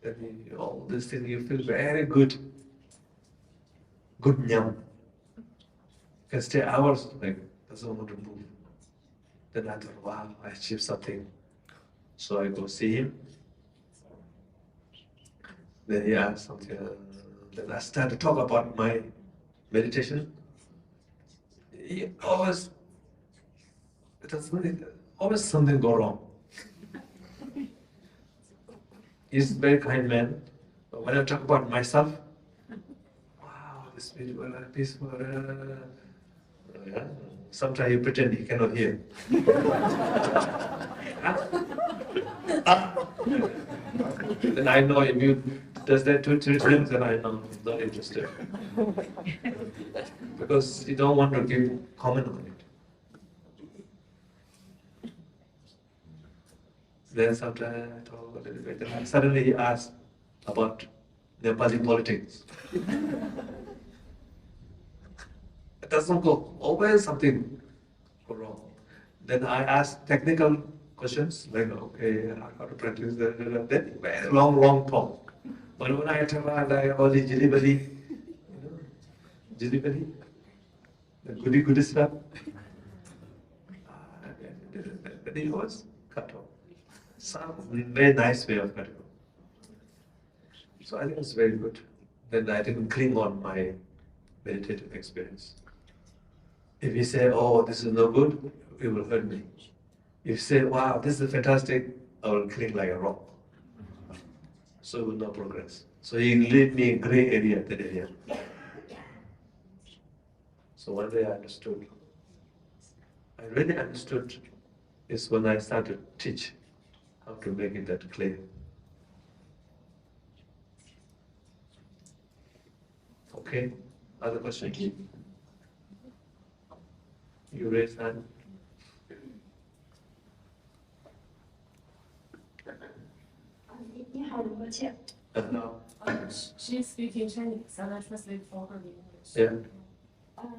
Then all these things, you feel very good. Good nyam. You can stay hours, like, doesn't want to move. Then I thought, wow, I achieved something. So I go see him. Then he asked something. Then I started to talk about my meditation. He always, always something go wrong. He's a very kind man. But when I talk about myself, wow, this beautiful, peaceful. Yeah. Sometimes he pretend he cannot hear. Then I know if you does that 2-3 times, then I know he's not interested. Because you don't want to give comment on it. Then sometimes I talk a little bit, and suddenly he asked about Nepali politics. It doesn't go, always something go wrong. Then I ask technical questions like, okay, how to practice that, then very long talk. But when I tell her like all the jilly-belly, the goody stuff, then it was cut off. Some very nice way of cutting off. So I think it's very good. Then I didn't cling on my meditative experience. If you say, oh, this is no good, it will hurt me. If you say, wow, this is fantastic, I will cling like a rock. So will not progress. So you leave me in gray area, that area. So one day I understood. I really understood is when I started to teach how to make it that clear. Okay, other questions? You raise hand. 你好，仁波切。No. She's speaking Chinese, and I translate for her in English. Yeah.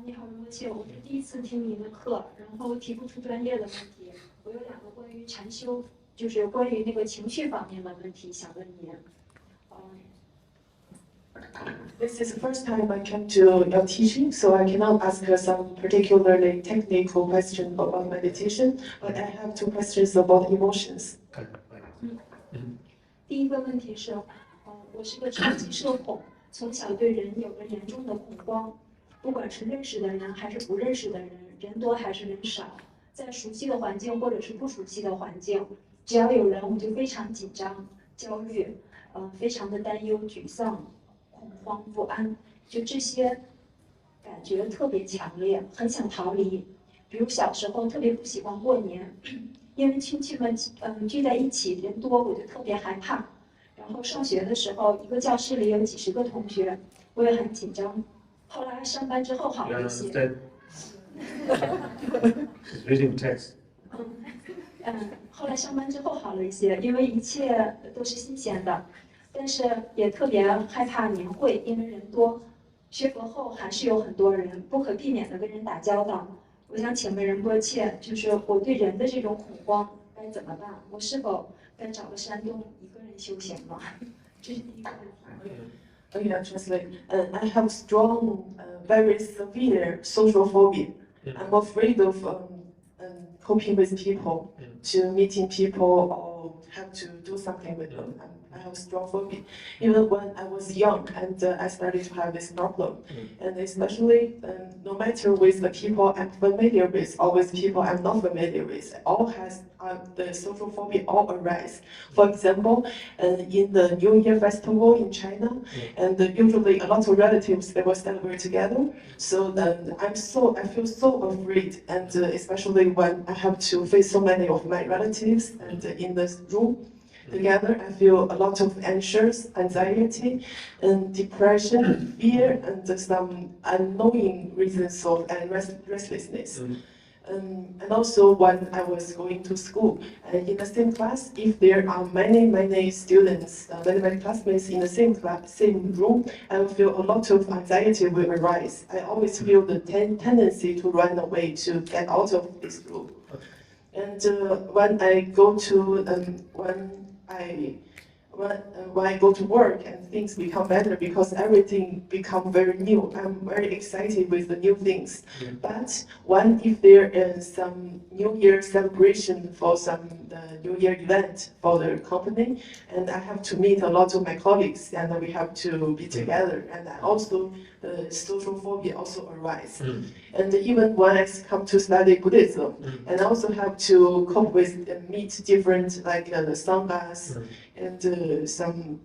你好，仁波切，我是第一次听您的课，然后提不出专业的问题。我有2个关于禅修，就是关于那个情绪方面的问题想问您。This is the first time I came to your teaching, so I cannot ask her some particularly technical question about meditation, but I have 2 questions about emotions. 第一个问题是，我是个超级社恐，从小对人有着严重的恐慌，不管是认识的人还是不认识的人，人多还是人少，在熟悉的环境或者是不熟悉的环境，只要有人我就非常紧张、焦虑，非常的担忧、沮丧、恐慌、不安，就这些感觉特别强烈，很想逃离。比如小时候特别不喜欢过年。因为亲戚们聚在一起，人多，我就特别害怕。然后上学的时候，一个教室里有几10个同学，我也很紧张。后来上班之后好了一些。Reading text. 后来上班之后好了一些，因为一切都是新鲜的，但是也特别害怕年会，因为人多。学佛后还是有很多人，不可避免的跟人打交道。我想请问仁波切，就是我对人的这种恐慌该怎么办？我是否该找个山洞一个人修行呢？这是第一个问题。Okay, translate. I have strong, very severe social phobia. I'm afraid of coping with people, to meeting people or have to do something with them. I have strong phobia. Even when I was young and I started to have this problem. And especially no matter with the people I'm familiar with or with people I'm not familiar with, all has the social phobia all arise. For example, in the New Year festival in China, and usually a lot of relatives they will celebrate together. So I feel so afraid, and especially when I have to face so many of my relatives and in the room together, I feel a lot of anxiety, and depression, fear, and some unknowing reasons of restlessness. And also when I was going to school, in the same class, if there are many students, many classmates in the same room, I will feel a lot of anxiety will arise. I always feel the tendency to run away to get out of this room. And when I go to when I go to work and things become better because everything become very new. I'm very excited with the new things. But if there is some New Year celebration for the New Year event for the company, and I have to meet a lot of my colleagues, and we have to be together, and also the social phobia also arise. And even when I come to study Buddhism, and I also have to cope with and meet different the sanghas and some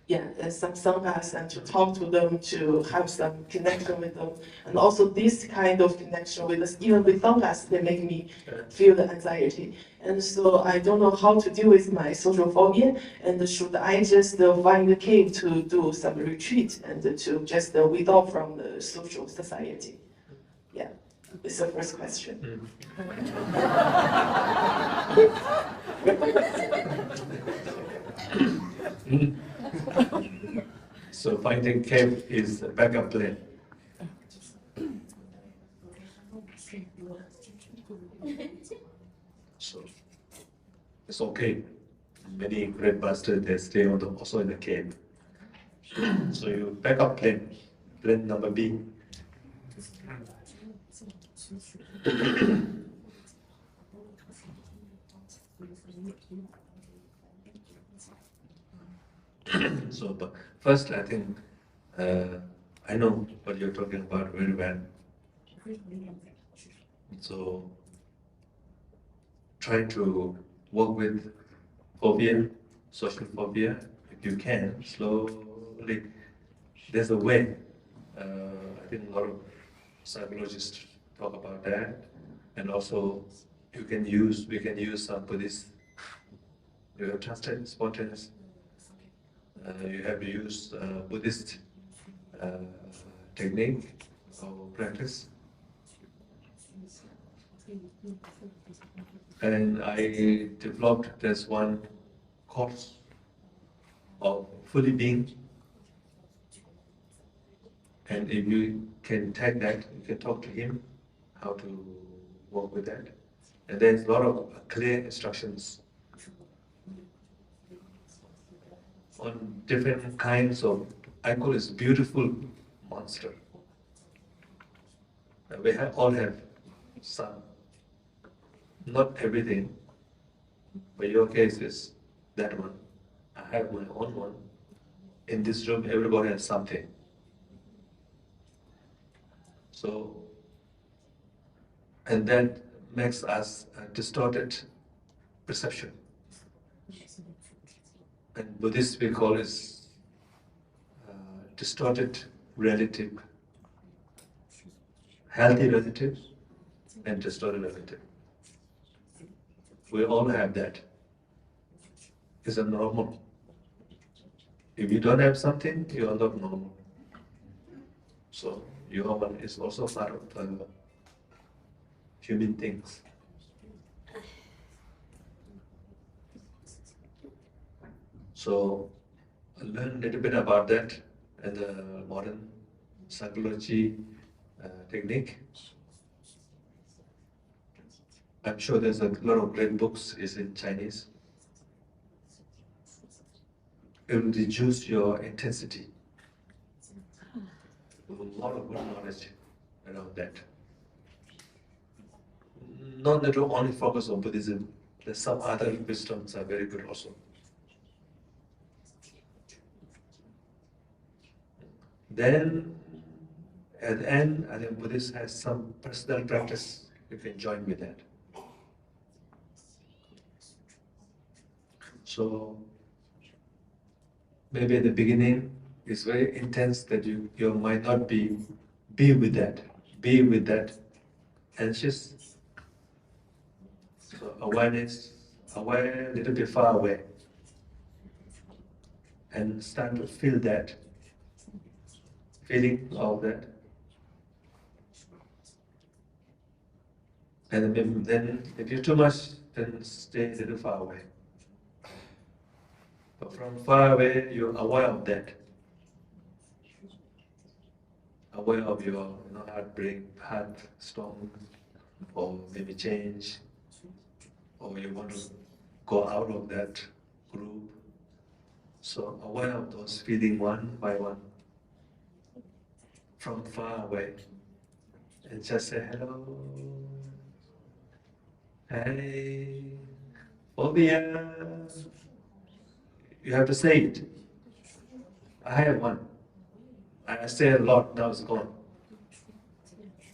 sanghas, and to talk to them, to have some connection with them, and also this kind of connection with us, even with sanghas, they make me feel the anxiety. And so I don't know how to deal with my social phobia, and should I just find a cave to do some retreat and to just withdraw from the social society? Yeah, it's the first question. So finding cave is a backup plan. So it's okay. Many great masters, they stay also in the cave. So you pack up plane number B. So, but first, I think I know what you're talking about very well. So, try to work with phobia, social phobia, if you can, slowly. There's a way. I think a lot of psychologists talk about that, and also we can use some Buddhist. You have trusted spontaneous. You have to use Buddhist uh, technique or practice. And I developed this one course of fully being. And if you can take that, you can talk to him how to work with that. And there's a lot of clear instructions on different kinds of, I call it beautiful monster. All have some, not everything, but your case is that one. I have my own one. In this room, everybody has something. So, and that makes us a distorted perception. And Buddhists we call it distorted relative, healthy relative and distorted relative. We all have that. It's a normal. If you don't have something, you are not normal. So your one is also part of the human things. So learn a little bit about that and the modern psychology technique. I'm sure there's a lot of great books is in Chinese. It will reduce your intensity. A lot of good knowledge around that. Not that you only focus on Buddhism. There's some other wisdoms are very good also. Then at the end, I think Buddhist has some personal practice. You can join with that. So maybe at the beginning it's very intense that you might not be with that anxious. So awareness, aware a little bit far away, and start to feel that feeling of that. And then if you're too much, then stay a little far away. But from far away, you're aware of that. Aware of your heart storm, or maybe change, or you want to go out of that group. So aware of those feelings one by one, from far away, and just say hello, hey, phobia. You have to say it. I have one. I say a lot, now it's gone.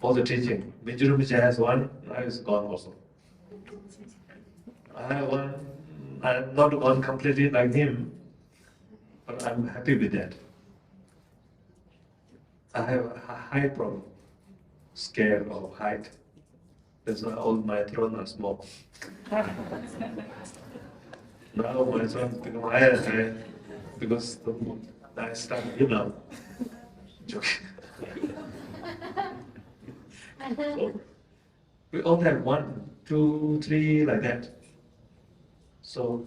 All the teaching. Mingyur Rinpoche has one, now it's gone also. I have one, I'm not one completely like him, but I'm happy with that. I have a height problem, scared of height. That's why all my throne are small. Now my throne become higher and higher because I start, joking. So we all have 1, 2, 3 like that. So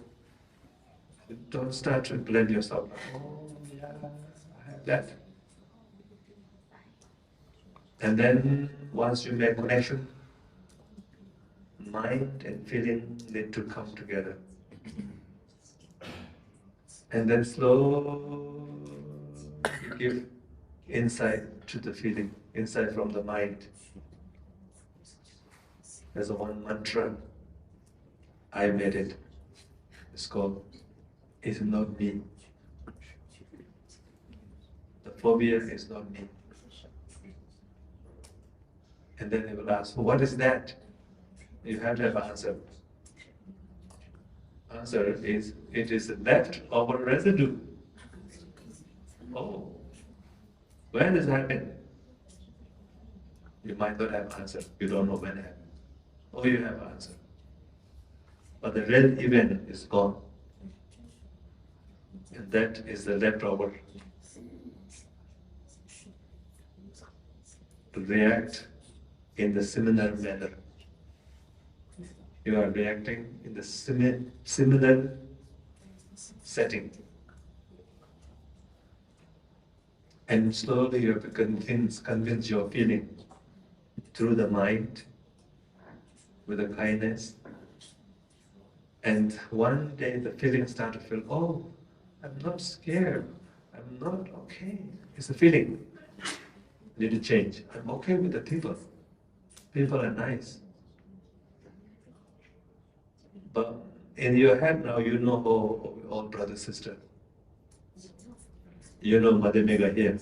don't start to blame yourself. Oh yeah, I have that. And then once you make connection, mind and feeling need to come together. And then slowly give insight to the feeling, insight from the mind. There's a one mantra, I made it. It's called, it's not me. The phobia is not me. And then they will ask, what is that? You have to have an answer. Answer is, it is leftover residue. Oh, when does it happen? You might not have answer. You don't know when it happened. Or you have answer. But the real event is gone. And that is the leftover. To react in the similar manner. You are reacting in the similar setting. And slowly you have to convince your feeling through the mind with a kindness. And one day the feelings start to feel, oh, I'm not scared. I'm not okay. It's a feeling. You need to change. I'm okay with the people. People are nice. But in your head now, you know, oh, all brother, sister. You know Mother Mega here.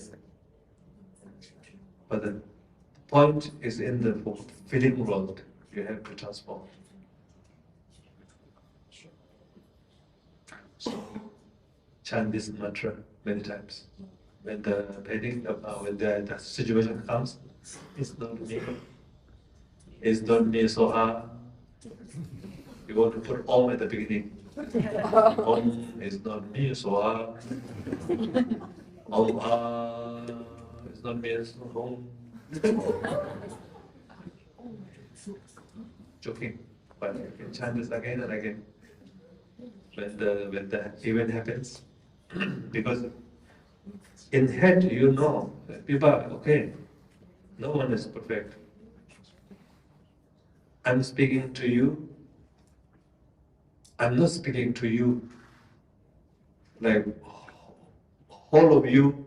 But the point is in the feeling world, you have to transform. So, chant this mantra many times. When the when the situation comes, it's not me. It's not me, so you want to put Om at the beginning. Om is not me, so Om is not me, so Om. Joking, but you can chant this again and again. When the event happens, because in head you know that people are okay, no one is perfect. I'm speaking to you. I'm not speaking to you like all of you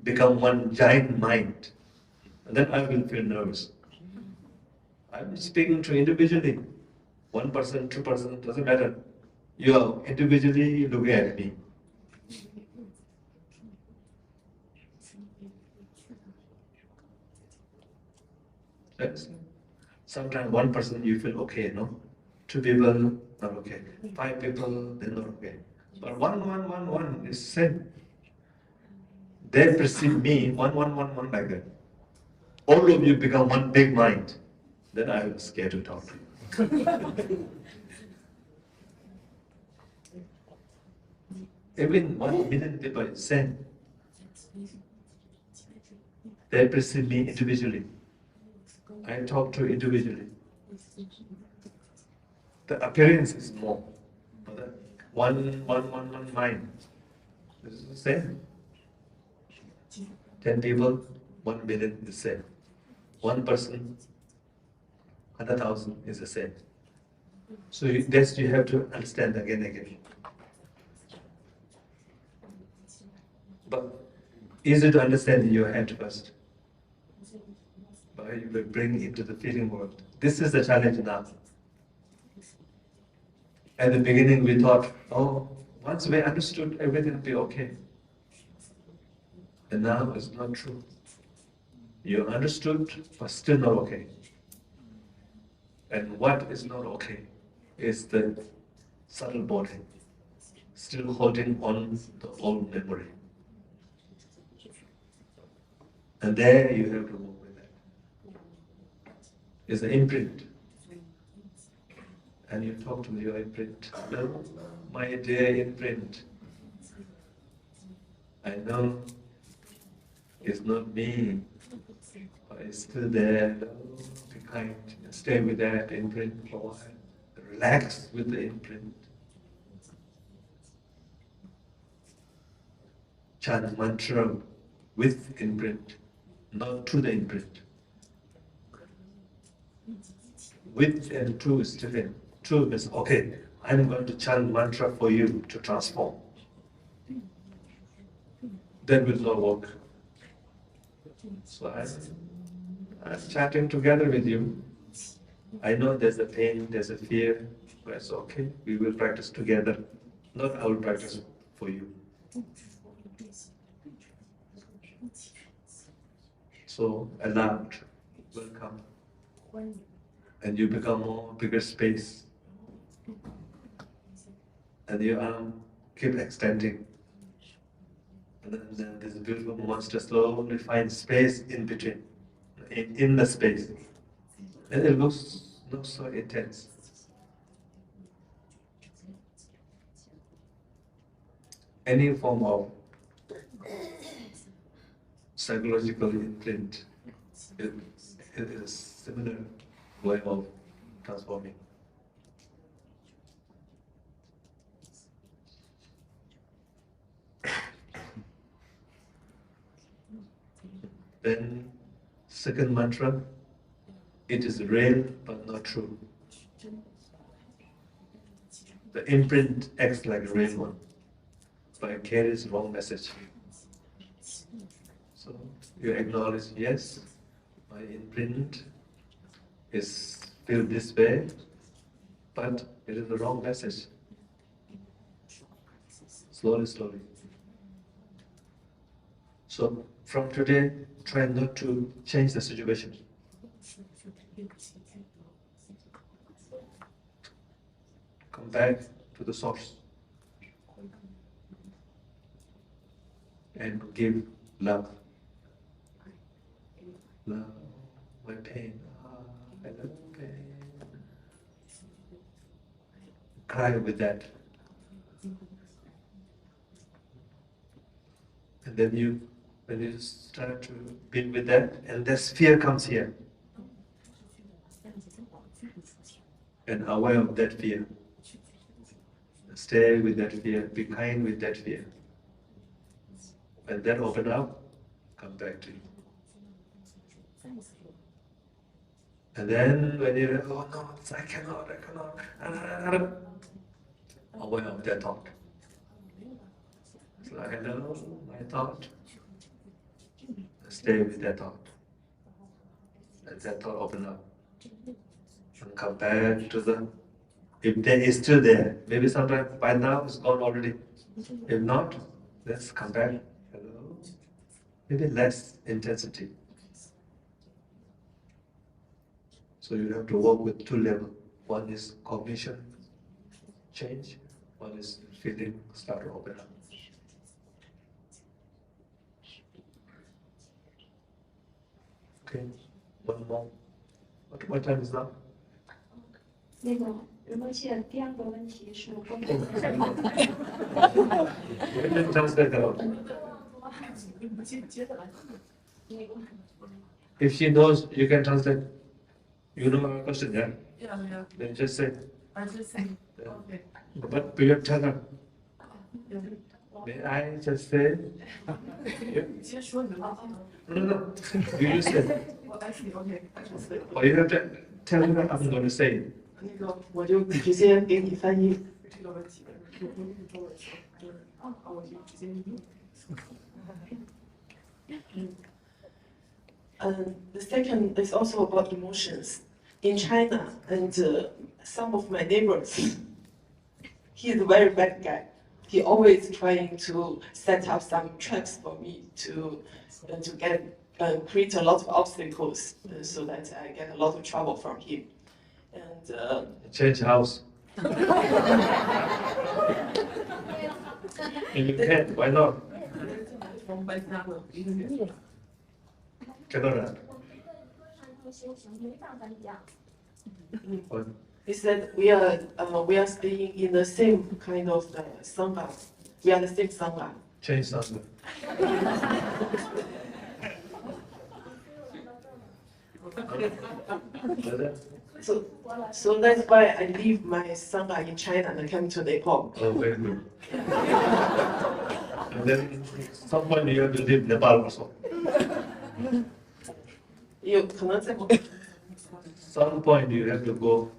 become one giant mind. And then I will feel nervous. I'm speaking to individually. 1%, 2%, doesn't matter. You are individually looking at me. Yes. Sometimes 1% you feel okay, no? 2 people, not okay. 5 people, they're not okay. But 1 is same. They perceive me 1 like that. All of you become one big mind. Then I was scared to talk to you. Even 1 million people is same. They perceive me individually. I talk to individually. The appearance is more. But the one mind. This is the same. 10 people, 1 million is the same. 1 person, 100,000 is the same. So that's you have to understand again and again. But easy to understand in your head first. But you will bring into the feeling world. This is the challenge now. At the beginning we thought, oh, once we understood, everything will be okay. And now it's not true. You understood, but still not okay. And what is not okay is the subtle body, still holding on the old memory. And there you have to move with that. It's an imprint. And you talk to your imprint. Hello, my dear imprint. I know it's not me, but it's still there. Be kind. Stay with that imprint for a while. Relax with the imprint. Chant mantra with imprint, not to the imprint. With and to is different. True means, okay, I'm going to chant mantra for you to transform. That will not work. So I'm chatting together with you. I know there's a pain, there's a fear, but it's okay. We will practice together. Not I will practice for you. So allowed, welcome, and you become more bigger space, and your arm keep extending, and then this beautiful monster slowly finds space in between, in the space, and it looks not so intense. Any form of psychological imprint it is a similar way of transforming. Then, second mantra, it is real but not true. The imprint acts like a real one, but it carries wrong message. So you acknowledge, yes, my imprint is feel this way, but it is the wrong message. Slowly, slowly. So from today, try not to change the situation. Come back to the source and give love. Love, my pain. I love pain. Cry with that. And then when you start to be with that, and this fear comes here. And aware of that fear. Stay with that fear, be kind with that fear. When that open up, come back to you. And then when you, oh no, I cannot, aware of that thought. It's like, hello, my thought. Stay with that thought. Let that thought open up. And come back to the, if there is still there, maybe sometime by now it's gone already. If not, let's come back. Hello. Maybe less intensity. So you have to work with two levels. One is cognition change, one is feeling start to open up. Okay, one more. What time is now? 那个仁波切，第二个问题是关于 You can translate that out. If she knows, you can translate. You know our question, yeah? Yeah. Then just say. I just say, Yeah. okay. But you have to tell her. Yeah. May I just say? No. You just say. Oh, I see, okay. I just say. Or you have to tell her I'm going to say it. 那个我就直接给你翻译。这个问题，我用中文说，就是我就直接用。The second is also about emotions. In China, and some of my neighbors, he is a very bad guy. He always trying to set up some traps for me to create a lot of obstacles so that I get a lot of trouble from him. And Change house. If you can, why not? Cannot. What? he said we are staying in the same kind of sangha. We are the same sangha. Change something. So that's why I leave my sangha in China and come to Nepal. Oh, very good. And then some point you have to leave Nepal also. You 可能在 Some point you have to go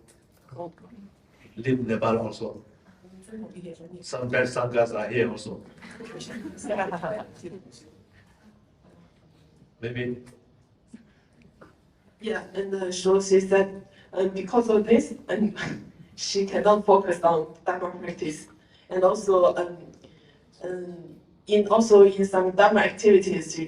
live in Nepal also. Some bad sanghas are here also. Maybe. Yeah, and so she said, because of this, and she cannot focus on Dharma practice, and also in some Dharma activities,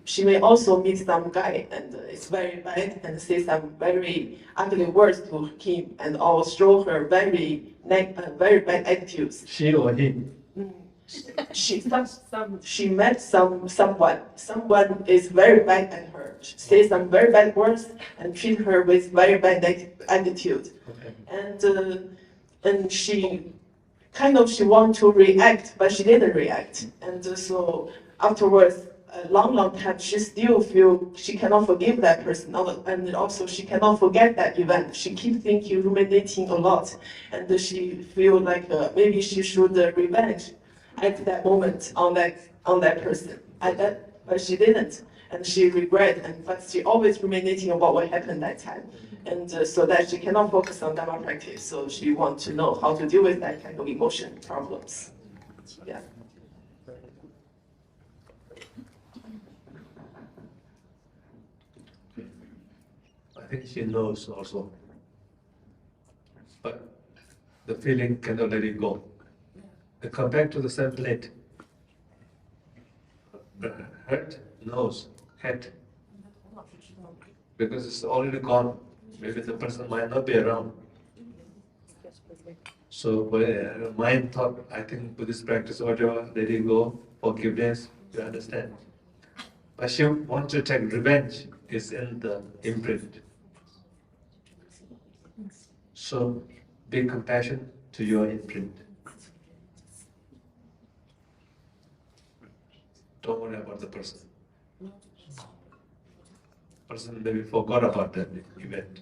she may also meet some guy and it's very bad and say some very ugly words to him and or show her very bad attitudes. She or he? She met someone is very bad at her. Say some very bad words and treat her with very bad attitude. Okay. And she she wanted to react, but she didn't react. And so afterwards, a long time, she still feel she cannot forgive that person, and also she cannot forget that event. She keeps thinking, ruminating a lot, and she feel like maybe she should revenge at that moment on that person. But she didn't, and she regret. But she always ruminating about what happened that time, and so that she cannot focus on Dharma practice. So she wants to know how to deal with that kind of emotion problems. Yeah. I think she knows also, but the feeling cannot let it go. I come back to the same plate. Hurt, nose, head. Because it's already gone. Maybe the person might not be around. So mind thought, I think Buddhist practice, whatever, let it go, forgiveness, you understand. But she wants to take revenge, is in the imprint. So be compassionate to your imprint. Don't worry about the person. Person maybe forgot about that event.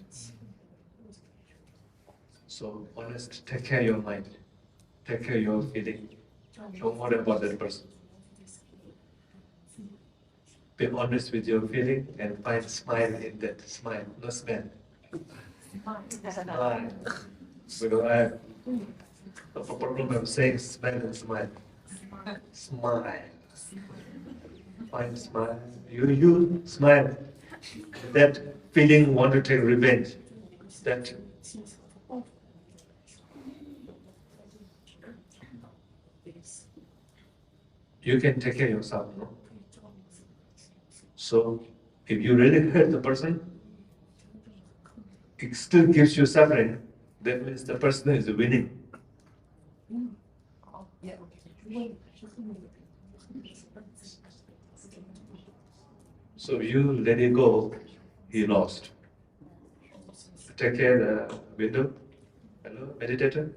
So honest, take care of your mind, take care of your feeling. Don't worry about that person. Be honest with your feeling and find smile in that smile, no smell. Smile. Because I have a problem of saying smile and smile. Smile. Find smile. You smile. That feeling want to take revenge. That you can take care of yourself, no? So if you really hurt the person, it still gives you suffering, that means the person is winning. So you let it go, he lost. Take care of the window. Hello, meditator?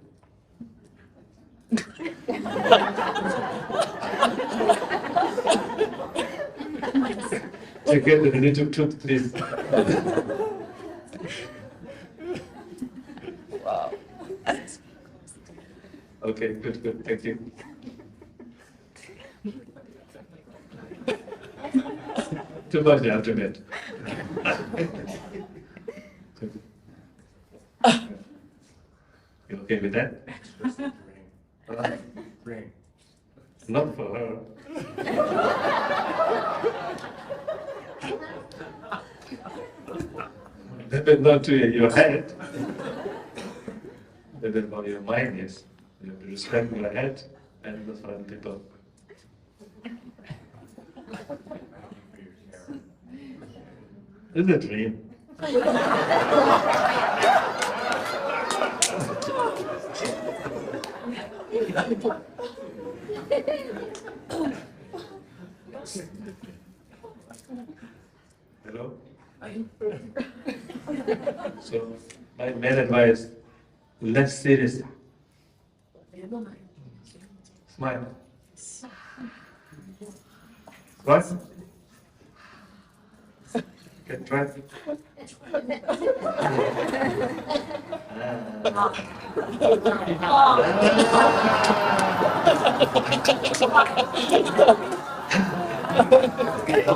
Take care of the little tooth, please. Wow. Okay, good, thank you. Too much ultimate. You okay with that? Rain. Not for her. Maybe not to your head. Maybe about your mind, yes. You have to respect your head and the foreign people. It's a dream. Hello? So, my main advice, less serious. Smile. What? Okay, try.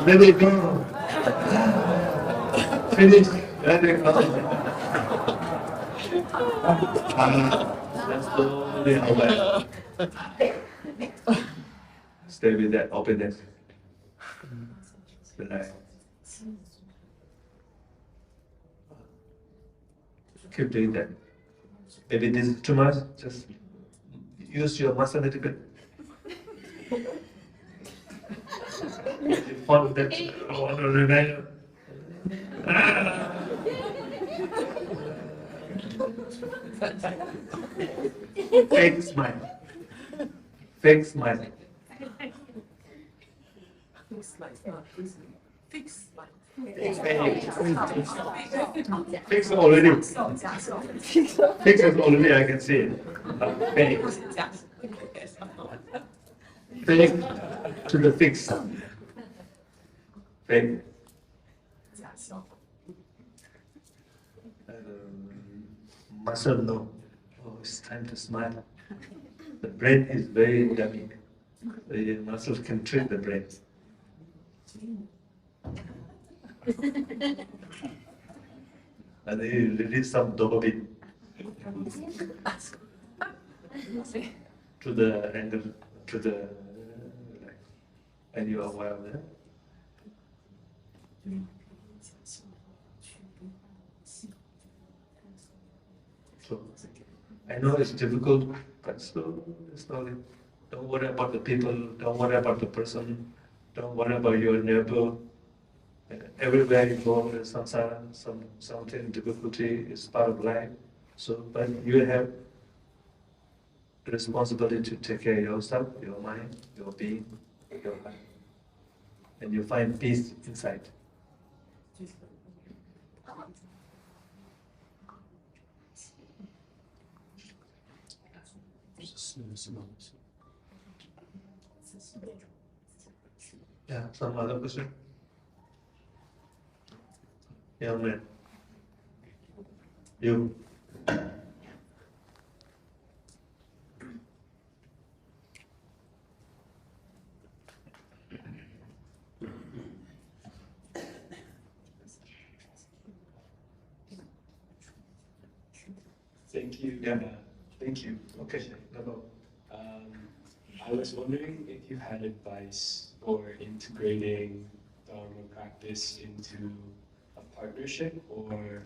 Maybe go. Finish. That's slowly aware. Stay with that openness. Relax. Keep doing that. Maybe this is too much, just use your muscle a little bit. Follow that. I want to remain. Fake smile. Fake smile. Fix already. Fix is already, I can see it. Fake. Fake to the fix. Fake. Muscle, no. Oh, it's time to smile. The brain is very dummy. The muscle can trick the brain. And then you release some dopamine to the angle, to the, and you are aware of that. So, I know it's difficult, but slowly. Don't worry about the people, don't worry about the person, don't worry about your neighbor. Everywhere you go, there's something difficulty is part of life. So, but you have the responsibility to take care of yourself, your mind, your being, your life, and you find peace inside. Yeah, some other question? Young man. You. Thank you. Yeah. Thank you. Okay. No. I was wondering if you had advice for integrating Dharma practice into a partnership or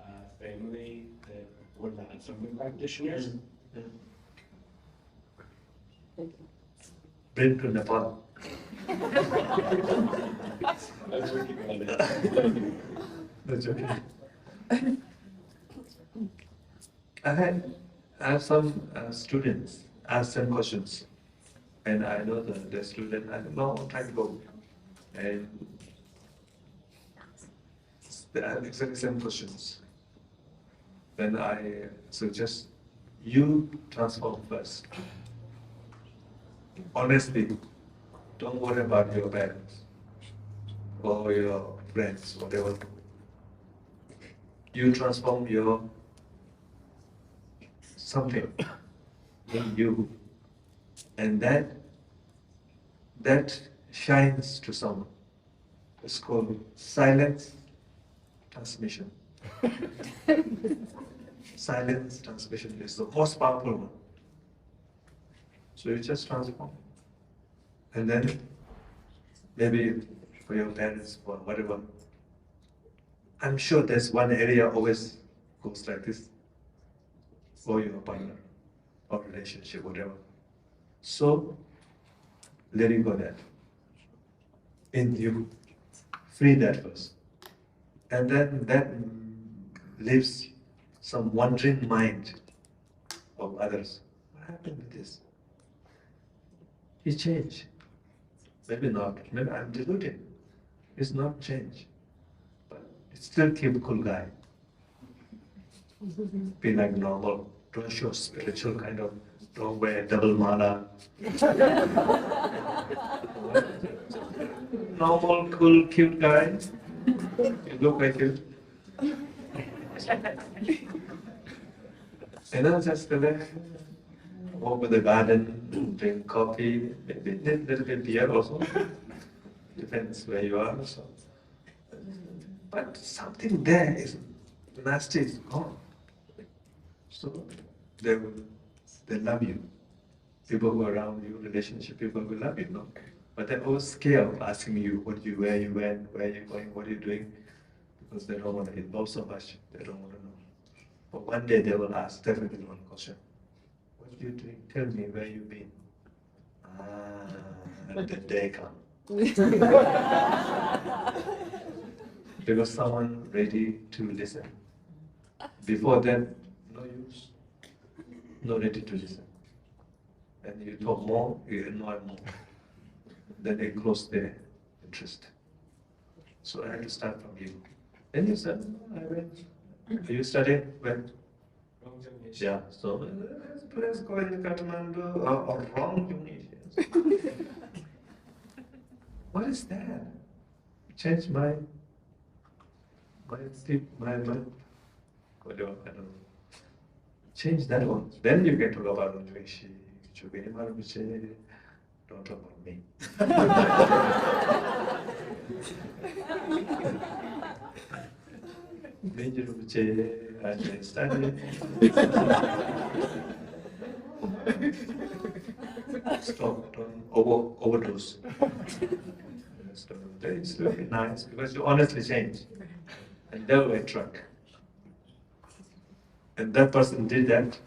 a family that were not Dharma practitioners. Bring to Nepal. I was working on it. That's okay. I have some students ask them questions, and I know the student, I have a long time ago, and they have exactly same questions. Then I suggest you transform first. Honestly, don't worry about your parents or your friends, whatever. You transform your something in you, and that shines to someone. It's called silence transmission. Silence transmission is the most powerful one. So you just transform, and then maybe for your parents or whatever. I'm sure there's one area always goes like this, or your partner, or relationship, whatever. So letting go that in you, free that first, and then that leaves some wandering mind of others. What happened with this? He changed. Maybe not. Maybe I'm deluded. It's not change, but it's still keep cool guy. Be like normal. Don't show spiritual kind of. Don't wear double mala. Normal, cool, cute guy. You look like you. And then just walk with the garden, drink coffee, maybe a little bit beer also. Depends where you are. So. But something there is nasty, is gone. So they love you. People who are around you, relationship people will love you, no? But they're always scared of asking you where you went, where you going, what are you doing, because they don't want to involve so much. They don't want to know. But one day they will ask definitely one question. What are you doing? Tell me where you been. And the day comes. Because someone ready to listen. Before then, no use. Not ready to listen. And you talk more, you annoy more. Then they close their interest. So I had to start from you. Then you said, "No, I went. Are you studying? When? Yeah, so let's go in Kathmandu or wrong Tunisians. What is that? Change my whatever, I don't know. Change that one. Then you can talk about Tunisia. Don't talk about me. Major I study. Stop, don't overdose. So it's really nice because you honestly change. And they were drunk. And that person did that,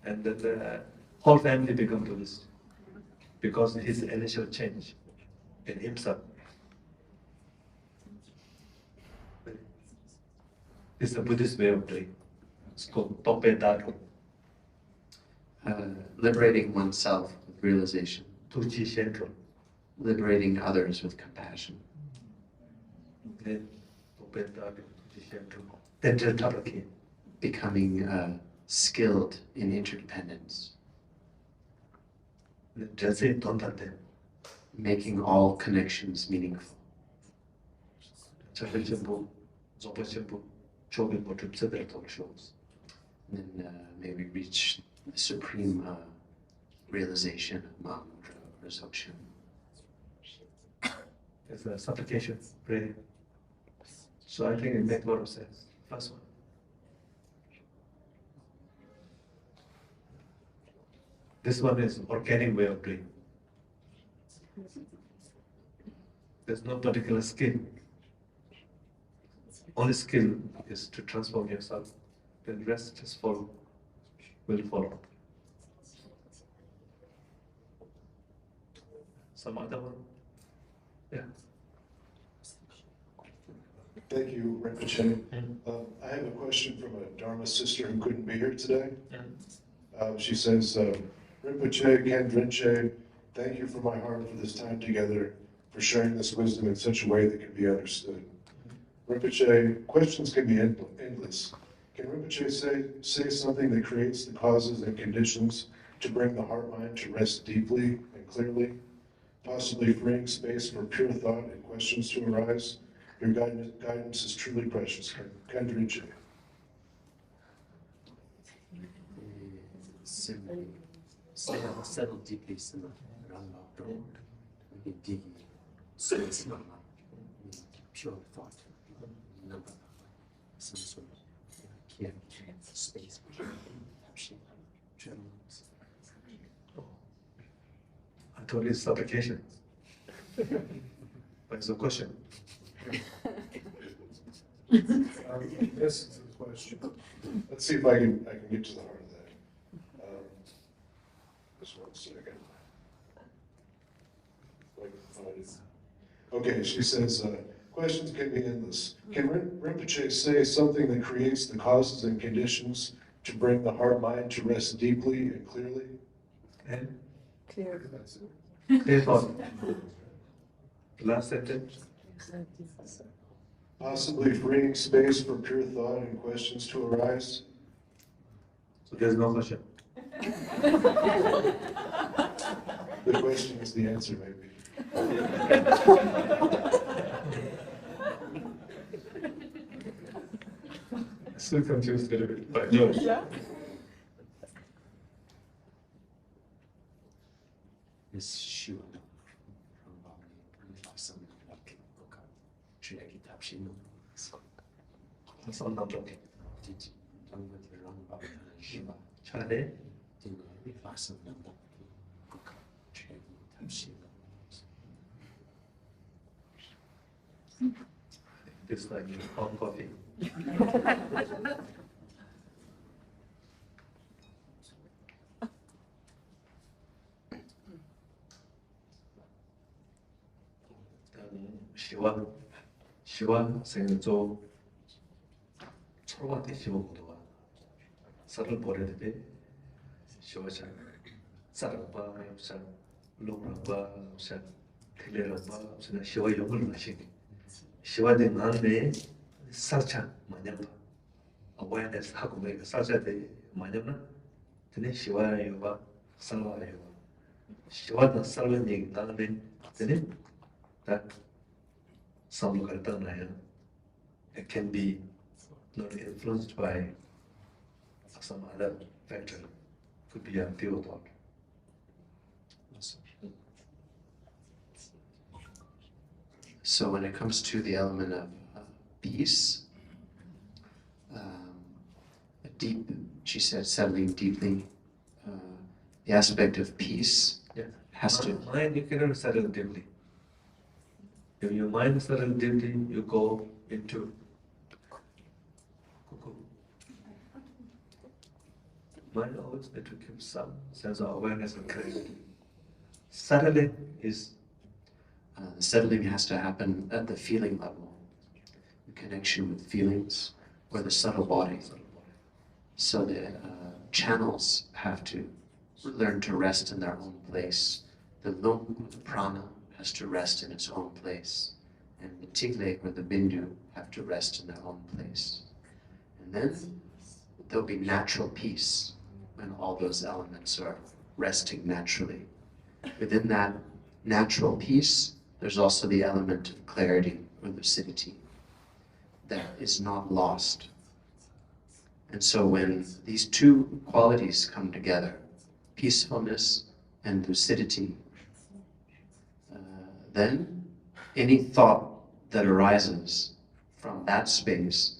and then the whole family become Buddhist because of his initial change in himself. It's a Buddhist way of doing. It's called Tope Dado. Liberating oneself with realization. Tuchi Shenro. Liberating others with compassion. Then Tope Dado, Tuchi Shenro. Then Tabaki. Becoming skilled in interdependence. Making all connections meaningful. And may we reach the supreme realization of mantra resumption. It's a supplication, prayer. So I think it makes a lot of sense. First one. This one is organic way of doing. There's no particular skill. Only skill is to transform yourself. The rest just will follow. Some other one? Yeah. Thank you, Rinpoche. I have a question from a Dharma sister who couldn't be here today. She says, Rinpoche, Ken Rinche, thank you from my heart for this time together, for sharing this wisdom in such a way that can be understood. Rinpoche, questions can be endless. Can Rinpoche say something that creates the causes and conditions to bring the heart-mind to rest deeply and clearly, possibly freeing space for pure thought and questions to arise? Your guidance is truly precious. Ken Rinche. Settle deeply, pure thought, some sort of space. I told you it's supplication. But it's a question. This is a question. Let's see if I can get to the heart of that. Just 1 second. If I can find it. Okay, she says, questions can be endless. Can Rinpoche say something that creates the causes and conditions to bring the heart-mind to rest deeply and clearly? And Clear. clear thought. Last sentence. Possibly freeing space for pure thought and questions to arise? So there's no question. The question is the answer, maybe. Still confused a little bit, but no. Yeah. This shoe. That's all not okay. 是吧？ 잘해? 这个会发生的不可全透视的。 It's like hot coffee. 시와 생조 초록한테 시보고도와 쌀을 버려도 시와자 쌀을바 쌀 롱랑바 쌀 틀레랑바 무슨 시와 용을 마시니 시와대 마음에 살짝 마냥 awareness 하고 왜 살짝대 마냥나 근데 시와요가 살와요 시와도 살는 얘기 나는데 근데 다 it can be not influenced by some other factor. Could be a pure thought. So when it comes to the element of peace, a deep, she said, settling deeply, the aspect of peace has to... Mind, you cannot settle deeply. If your mind settles deeply, you go into cuckoo. Mind always need to keep some sense of awareness and clarity. Settling is... settling has to happen at the feeling level, the connection with feelings, or the subtle body. So the channels have to learn to rest in their own place. The lung, the prana, has to rest in its own place. And the tigle or the bindu have to rest in their own place. And then there'll be natural peace when all those elements are resting naturally. Within that natural peace, there's also the element of clarity or lucidity that is not lost. And so when these two qualities come together, peacefulness and lucidity, then any thought that arises from that space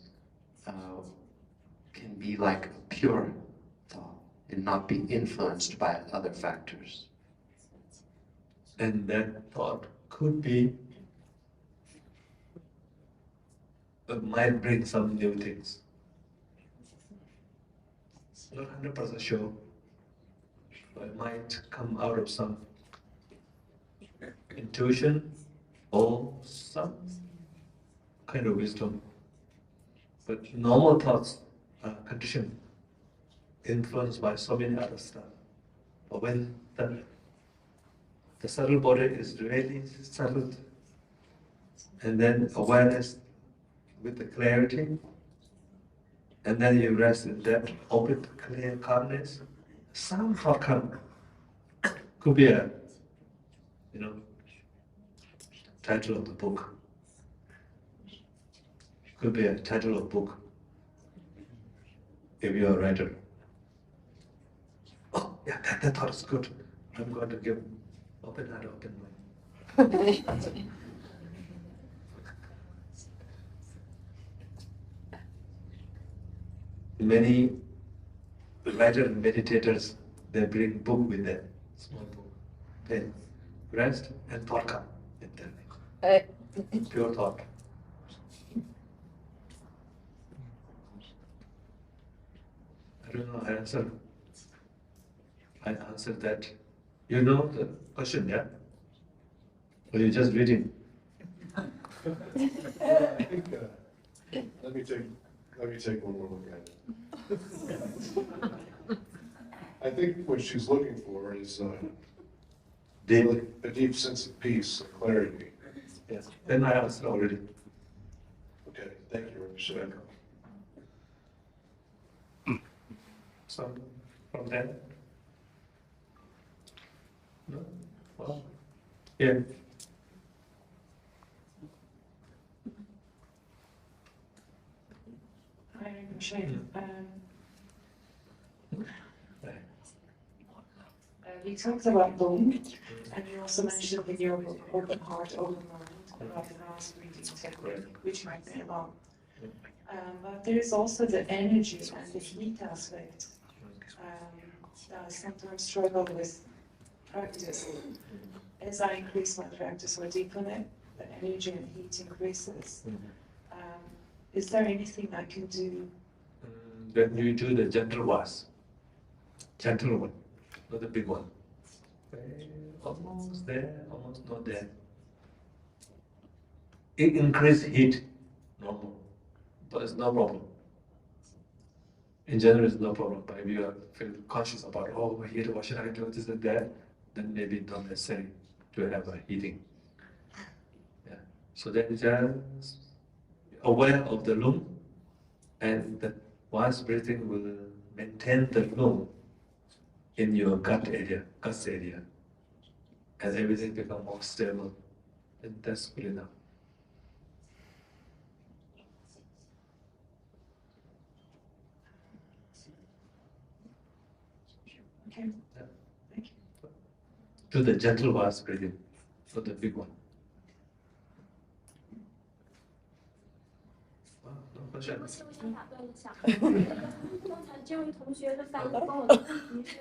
can be like a pure thought and not be influenced by other factors. And that thought could be, it might bring some new things. Not 100% sure, but it might come out of some intuition or some kind of wisdom. But normal thoughts are conditioned, influenced by so many other stuff. But when the subtle body is really settled, and then awareness with the clarity, and then you rest in that open, clear calmness, some thought come. Could be a, title of the book. Could be a title of book, if you're a writer. Oh, yeah, that thought is good. I'm going to give open heart, open mind. Many writers and meditators, they bring book with them, small book, pen, rest and thought come in there. Pure thought. I don't know, I answered that. You know the question, yeah? Or you're just reading? I think, let me take one more look at it. I think what she's looking for is a deep sense of peace and clarity. Yes, then I answered already. Okay, thank you, Rinpoche. So, from then? No? Well, yeah. Hi, Rinpoche. You talked about Lung, and you also mentioned in your open heart, open mind, about the last reading technique, which might be along. But there is also the energy and the heat aspect. I sometimes struggle with practice. As I increase my practice or deepen it, the energy and heat increases. Is there anything I can do? When you do the gentle one, not the big one. Almost there, almost not there. It increases heat, normal, but it's no problem. In general, it's no problem. But if you feel conscious about, oh, heat, what should I do, this and that, then maybe not necessary to have a heating. Yeah. So then just aware of the lung, and that one's breathing will maintain the lung in your gut area, and everything become more stable, and that's good enough. Okay. Yeah. Thank you. Do the gentle vast breathing, not the big one. No 抱歉，我想打断一下。刚才这位同学的反应跟我的问题是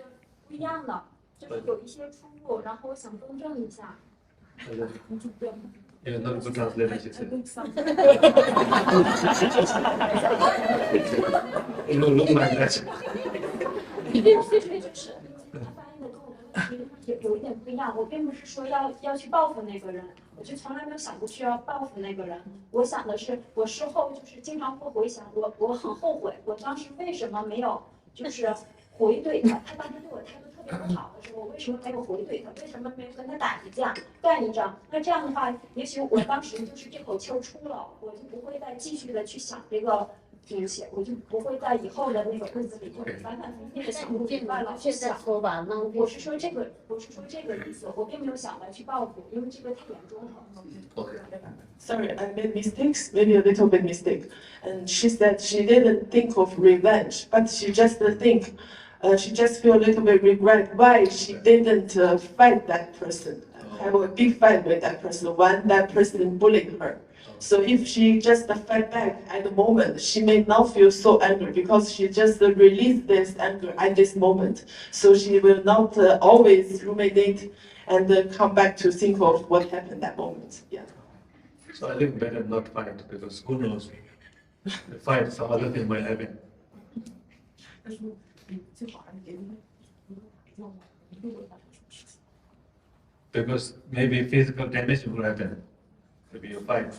不一样的，就是有一些出入，然后我想更正一下。You're not good translator, she said. You don't look like that. 就是他翻译的跟我的问题有一点不一样。我并不是说要去报复那个人，我就从来没有想过去要报复那个人。我想的是，我事后就是经常会回想，我很后悔，我当时为什么没有就是回怼他？他当时对我态度特别不好的时候，我为什么没有回怼他？为什么没有跟他打一架、干一仗？那这样的话，也许我当时就是这口气儿出了，我就不会再继续的去想这个。东西，我就不会在以后的那个日子里，就是反反复复的想，明白了去想。我是说这个意思，我并没有想来去报复，因为这个太严重了。Sorry, I made mistakes, maybe a little bit mistake. And she said she didn't think of revenge, but she just she just feel a little bit regret why she didn't fight that person, have a big fight with that person when that person bullied her. So if she just fight back at the moment, she may not feel so angry because she just released this anger at this moment. So she will not always ruminate and come back to think of what happened that moment. Yeah. So I think better not fight, because who knows? The fight, some other thing might happen. Because maybe physical damage will happen. Maybe you fight.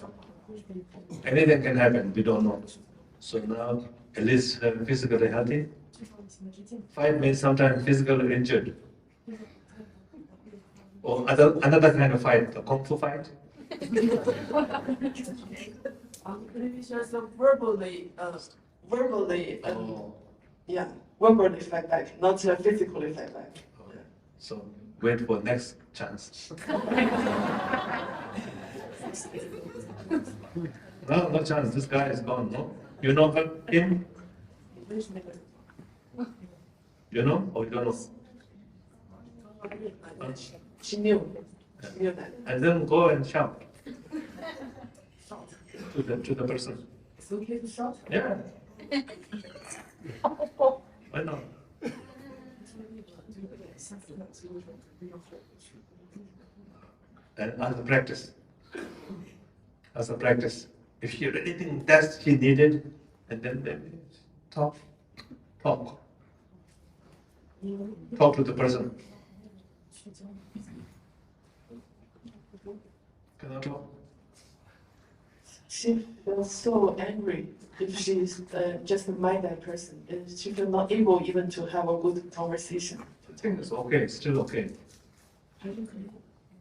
Anything can happen, we don't know. So now, at least physically healthy. Fight means sometimes physically injured. Or another kind of fight, the Kung Fu fight. Maybe just verbally, yeah, verbally fight back, not physically fight back. Okay. So wait for next chance. No chance. This guy is gone. No, you know him. You know or you don't know? She knew that. And then go and shout to the person. It's okay to shout? Yeah. Why not? And as a practice, if he really think that's he needed, and then maybe talk to the person. Cannot talk. She feels so angry if she's just mind that person. And she feels not able even to have a good conversation. I think it's okay, still okay.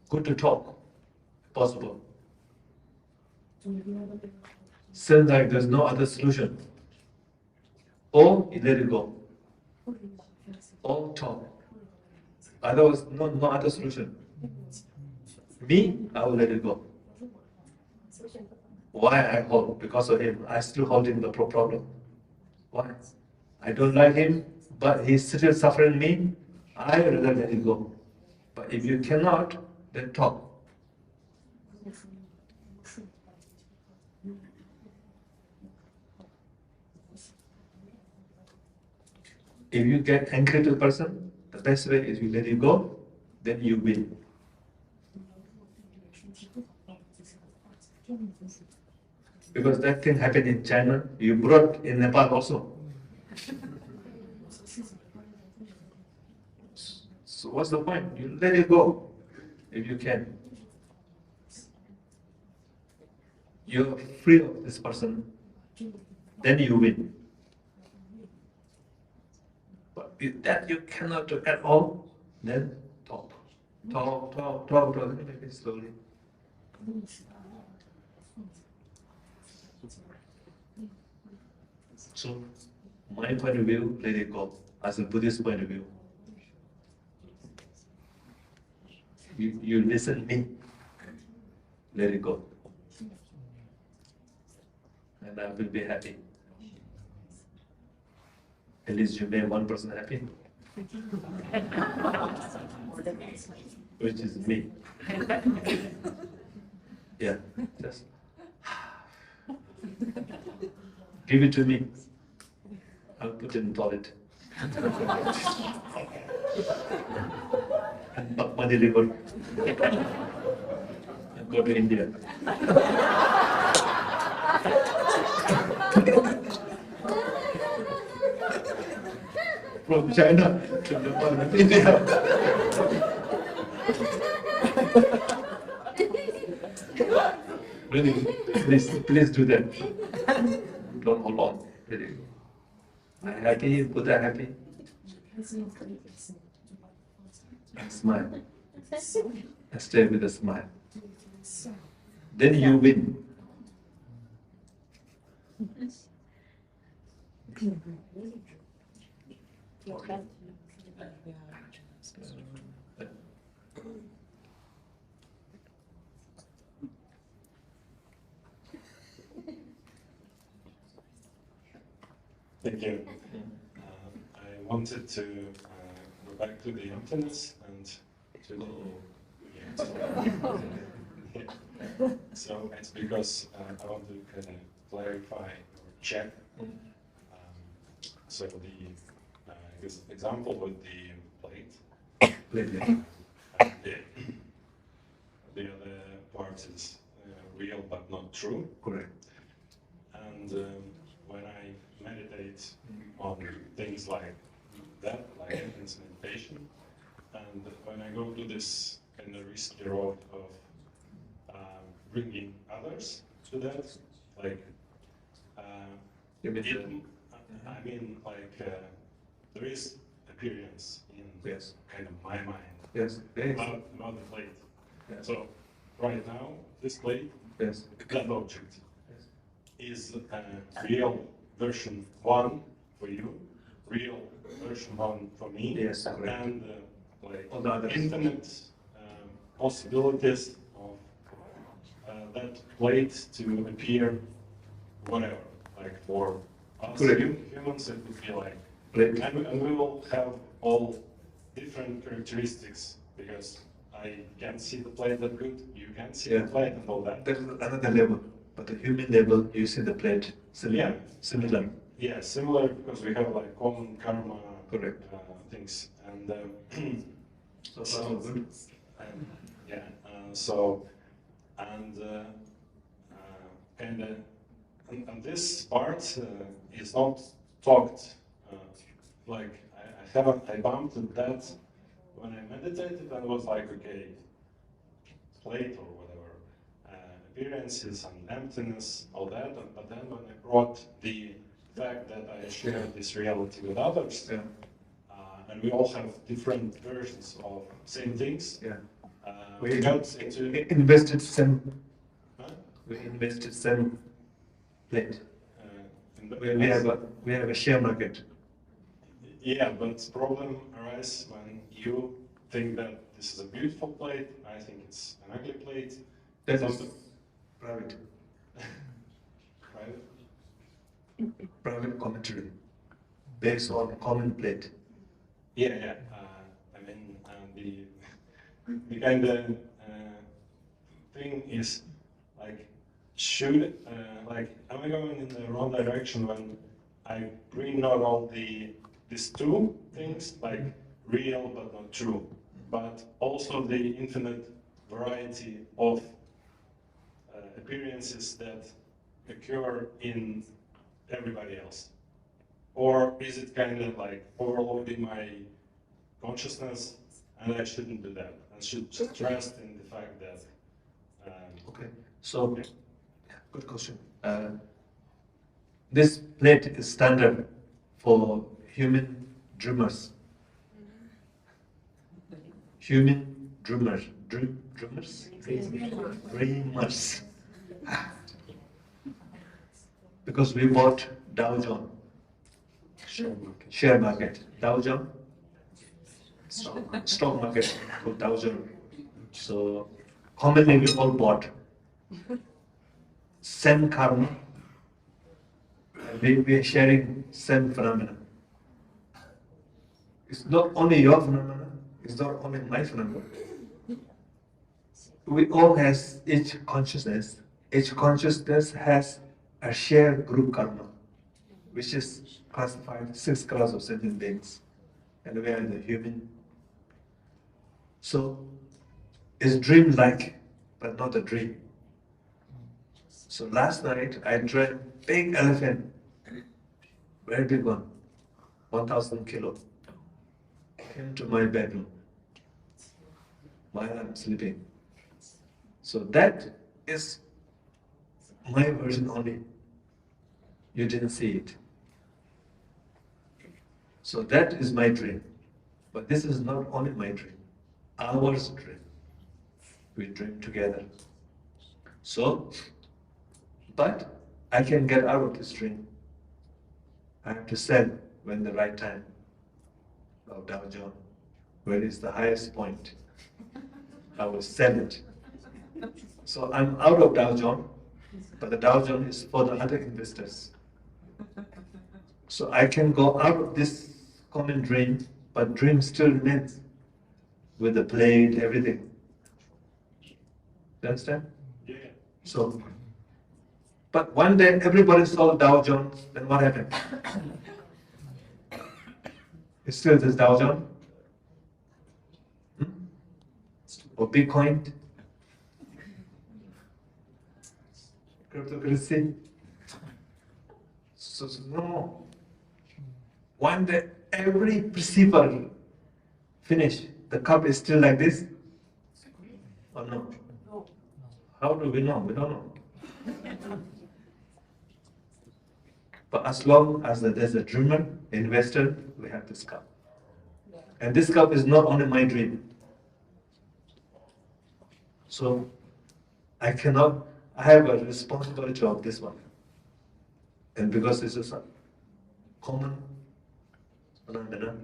Good to talk, possible. Seems like there's no other solution. Or you let it go. Or talk. Otherwise, no other solution. Me, I will let it go. Why I hold? Because of him. I still holding the problem. Why? I don't like him, but he's still suffering me. I will let it go. But if you cannot, then talk. If you get angry to the person, the best way is you let it go, then you win. Because that thing happened in China, you brought in Nepal also. So what's the point? You let it go, if you can. You're free of this person, then you win. But if that you cannot do at all, then talk. Talk, maybe slowly. So, my point of view, let it go. As a Buddhist point of view, you listen me, let it go. And I will be happy. At least you made one person happy. Which is me. Yeah, just give it to me. I'll put it in the toilet. And buck my liver. And go to India. From China to Nepal and India. Really, please do that. Don't hold on. Really. I'm happy, Buddha happy. Smile. And stay with a smile. Then you win. Thank you. I wanted to go back to the emptiness and to the. So it's because I want to kind of clarify or check. So the example with the plate. And the other part is real but not true. Correct. And when I meditate on things like that, like intense meditation, and when I go to this kind of risky road of bringing others to that, like, I mean, like, there is appearance in yes. kind of my mind yes. about the plate. Yes. So right now, this plate, yes. that object, yes. is real version 1 for you, real version 1 for me, yes, correct. And like infinite possibilities of that plate to appear whatever, like for us humans it would be like, and we will have all different characteristics because I can't see the plate that good, you can't see the plate and all that. There's another level, but the human level, you see the plate similar. Similar. Yeah, similar because we have like common karma things, and and this part is not talked. Like I bumped that when I meditated. I was like, okay, plate or whatever, appearances and emptiness, all that. But then when I brought the fact that I share this reality with others, and we all have different versions of same things. Yeah. We got into invested some. Huh? We invested some plate. We have a share market. Yeah, but problem arises when you think that this is a beautiful plate. I think it's an ugly plate. That is private. Private. Private commentary based on common plate. Yeah. I mean, the kind of thing is like, am I going in the wrong direction when I bring not all the these two things, like real but not true, but also the infinite variety of appearances that occur in everybody else? Or is it kind of like overloading my consciousness, and I shouldn't do that? I should just trust in the fact that. Okay, so good question. This plate is standard for human dreamers. Human dreamers. Dreamers? Dreamers. Because we bought Dow Jones. Share market. Dow Jones? Stock market called Dow Jones. So commonly we all bought same karma. We are sharing same phenomena. It's not only your phenomena, it's not only my phenomena. We all has each consciousness. Each consciousness has a shared group karma, which is classified 6 class of sentient beings. And we are the human. So it's dream-like, but not a dream. So last night I dreamt big elephant, very big one, 1,000 kilo, came to my bedroom while I'm sleeping. So that is my version only. You didn't see it. So that is my dream. But this is not only my dream, our dream. We dream together. So, but I can get out of this dream. I have to sell when the right time of Dow Jones, where is the highest point. I will sell it. So I'm out of Dow Jones, but the Dow Jones is for the other investors. So I can go out of this common dream, but dream still remains with the plate, everything. You understand? Yeah. So, but one day everybody saw Dow Jones, then what happened? It's still this Dow Jones? Or Bitcoin? Cryptocurrency? So no. One day every perceiver finish. The cup is still like this? Or no? No. How do we know? We don't know. But as long as there's a dreamer, investor, we have this cup. And this cup is not only my dream. So I have a responsibility of this one. And because this is a common phenomena,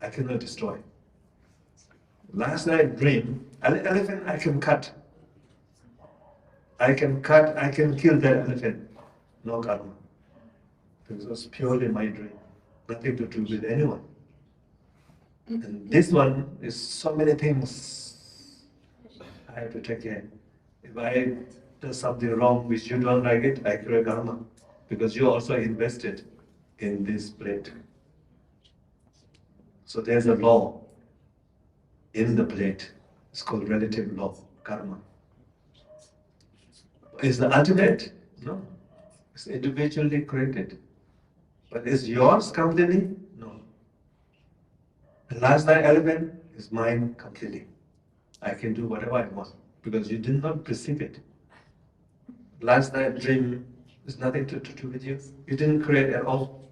I cannot destroy. Last night dream, elephant I can cut. I can kill that elephant. No karma. Because it was purely my dream. Nothing to do with anyone. And this one is so many things I have to take care. If I do something wrong which you don't like it, I create karma. Because you also invested in this plate. So there's a law in the plate. It's called relative law, karma. Is the ultimate? No. It's individually created. But is yours completely? No. The last night elephant is mine completely. I can do whatever I want because you did not perceive it. Last night dream is nothing to do with you. You didn't create at all.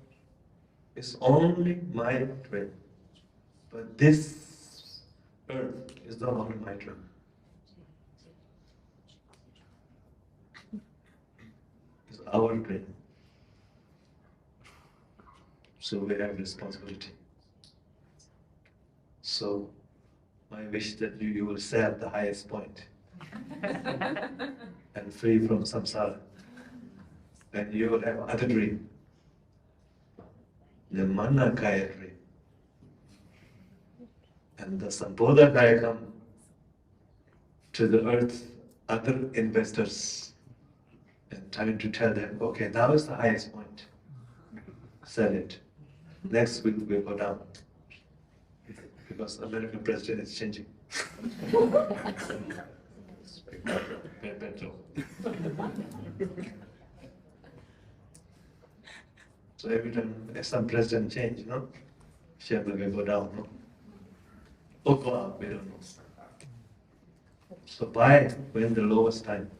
It's only my dream. But this earth is not only my dream. It's our dream. So we have responsibility. So my wish that you will stay at the highest point and free from samsara. And you will have other dream, the Manakaya dream. And the Sambodhakaya come to the earth, other investors, and trying to tell them, okay, now is the highest point. Sell it. Next week we'll go down. Because American president is changing. So every time some president change, share will go down, or go up, we don't know. So buy when the lowest time,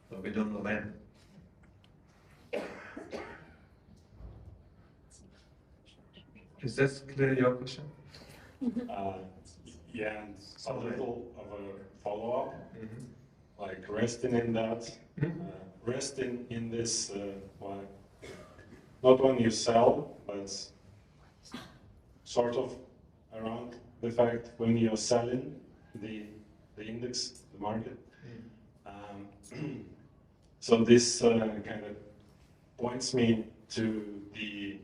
but we don't know when. Is that clear your question? Yeah, and a little of a follow-up, like resting in that, resting in this, not when you sell, but sort of around the fact when you're selling the index, the market. So this kind of points me to the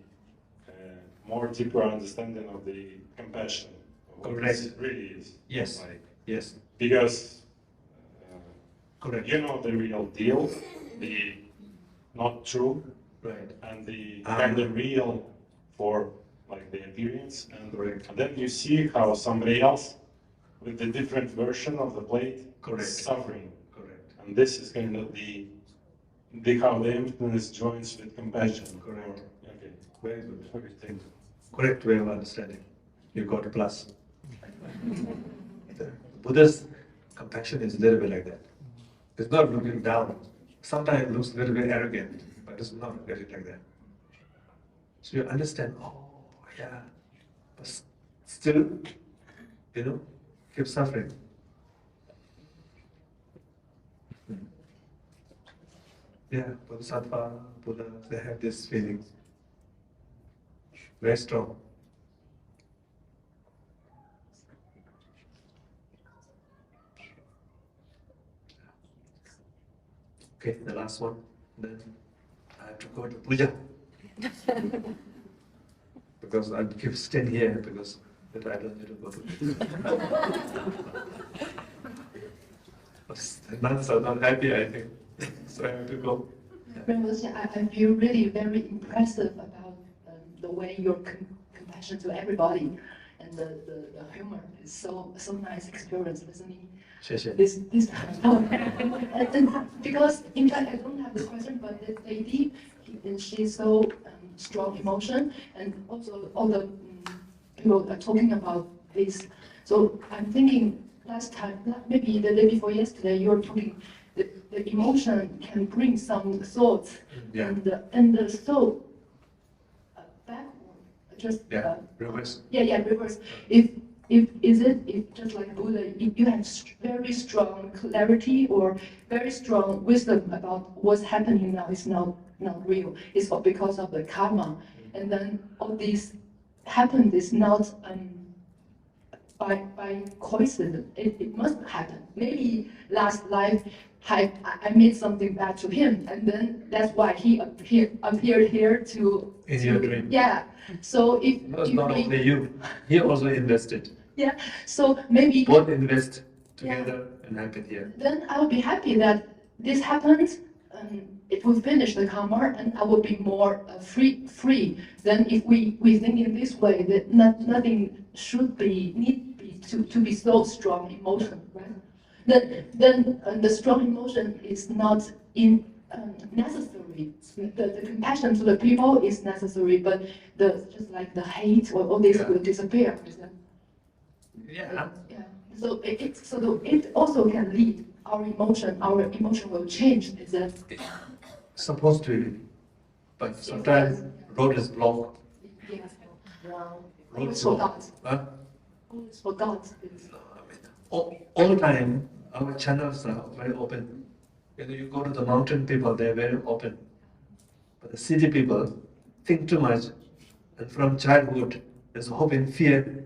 more deeper understanding of the compassion. Correct. It really is. Yes. Like, yes. Because correct. You know the real deal, the not true, right, and the kind of real for like the appearance, and then you see how somebody else with the different version of the plate is suffering. Correct. And this is kind of the how the emptiness joins with compassion. Correct. Okay. Very good. Okay, thank you. Correct way of understanding. You got a plus. The Buddha's compassion is a little bit like that. It's not looking down. Sometimes it looks a little bit arrogant, but it's not really like that. So you understand, oh yeah, but still, keep suffering. Yeah, Bodhisattva, Buddha, they have this feeling. Very strong. Okay, the last one. Then I have to go to puja. Because I keep staying here because that I don't need to go to the nuns are not happy, I think. So I have to go. Rinpoche, I feel really very impressive about the way your compassion to everybody and the humor is so nice experience listening. This and because in fact I don't have the question, but this lady, she's so strong emotion, and also all the people are talking about this. So I'm thinking last time, maybe the day before yesterday, you were talking the emotion can bring some thoughts, and the thought backward, just reverse. Reverse. If just like Buddha, if you have very strong clarity or very strong wisdom about what's happening now is not real. It's all because of the karma, and then all this happened is not by coincidence. It must happen. Maybe last life I made something bad to him, and then that's why he appeared here to. In your dream. Yeah. So if it was not only you, he also invested. Yeah. So maybe both invest together and happen here. Then I will be happy that this happened. It will finish the karma, and I will be more free. Then if we think in this way, that nothing should need to be so strong emotion, right? Then the strong emotion is not necessary. The compassion to the people is necessary, but just like the hate or all this will disappear. Yeah. So it also can lead our emotion will change. Is that supposed to be? But sometimes road is blocked. Yes. Road is blocked. Huh? Always forgot. All the time, our channels are very open. You go to the mountain people, they're very open. But the city people think too much. And from childhood, there's hope in fear,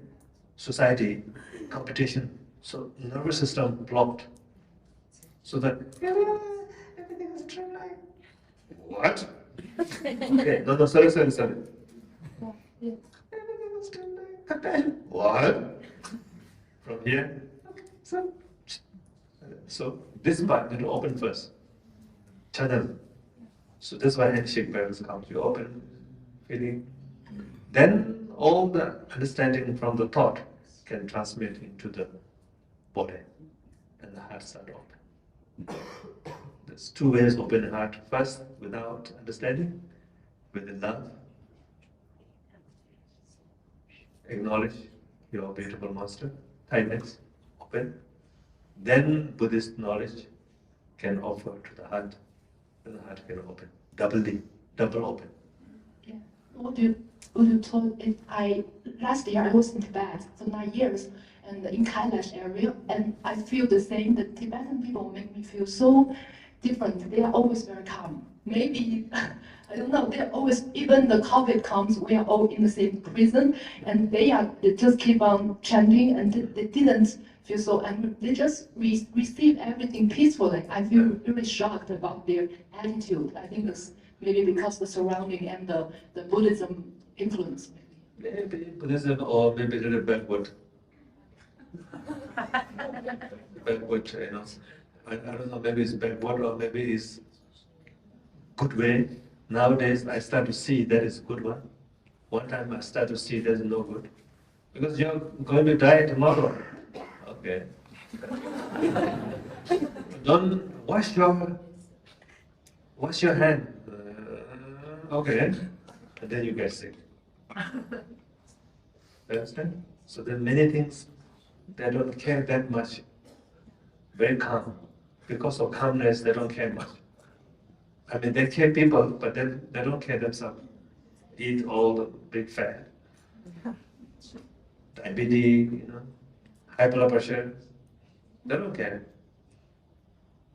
society, competition. So nervous system blocked. So that everything is true life. What? Okay, no, sorry. Everything is true life. Compassion. What? From here. So this part need to open first. Channel. So that's why handshake bells come. You open, feeling, Then all the understanding from the thought can transmit into the body, and the heart start open. There's two ways open heart. First, without understanding, with love. Acknowledge your beautiful master, kindness, open. Then Buddhist knowledge can offer to the heart, and the heart can open. Double open. Yeah. What you told is last year I was in Tibet, so 9 years, and in Kailash area, and I feel the same. The Tibetan people make me feel so different. They are always very calm. Maybe I don't know. They're always, even the COVID comes, we are all in the same prison, and they just keep on chanting, and they didn't feel so angry. They just receive everything peacefully. I feel really shocked about their attitude. I think it's maybe because the surrounding and the Buddhism influence. Maybe Buddhism, or maybe a little backward. Backward, you know. I don't know, maybe it's backward or maybe it's good way. Nowadays, I start to see that is good one. One time I start to see there's no good. Because you're going to die tomorrow. Okay. Don't wash your hand. Okay. And then you get sick. Understand? So there are many things they don't care that much. Very calm. Because of calmness, they don't care much. I mean, they care people, but then they don't care themselves. Eat all the big fat. Diabetes, you know, high blood pressure. They don't care.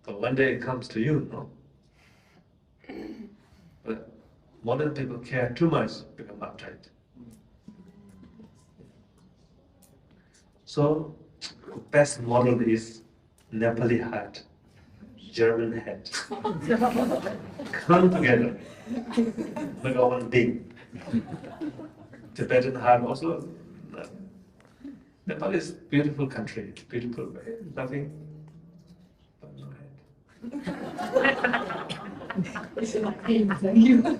But one day it comes to you, no? But modern people care too much, become uptight. So, best model is Nepali heart, German head. Come together, make one big. Tibetan heart also. Nepal is beautiful country, beautiful, nothing but no head. It's my pain, thank you.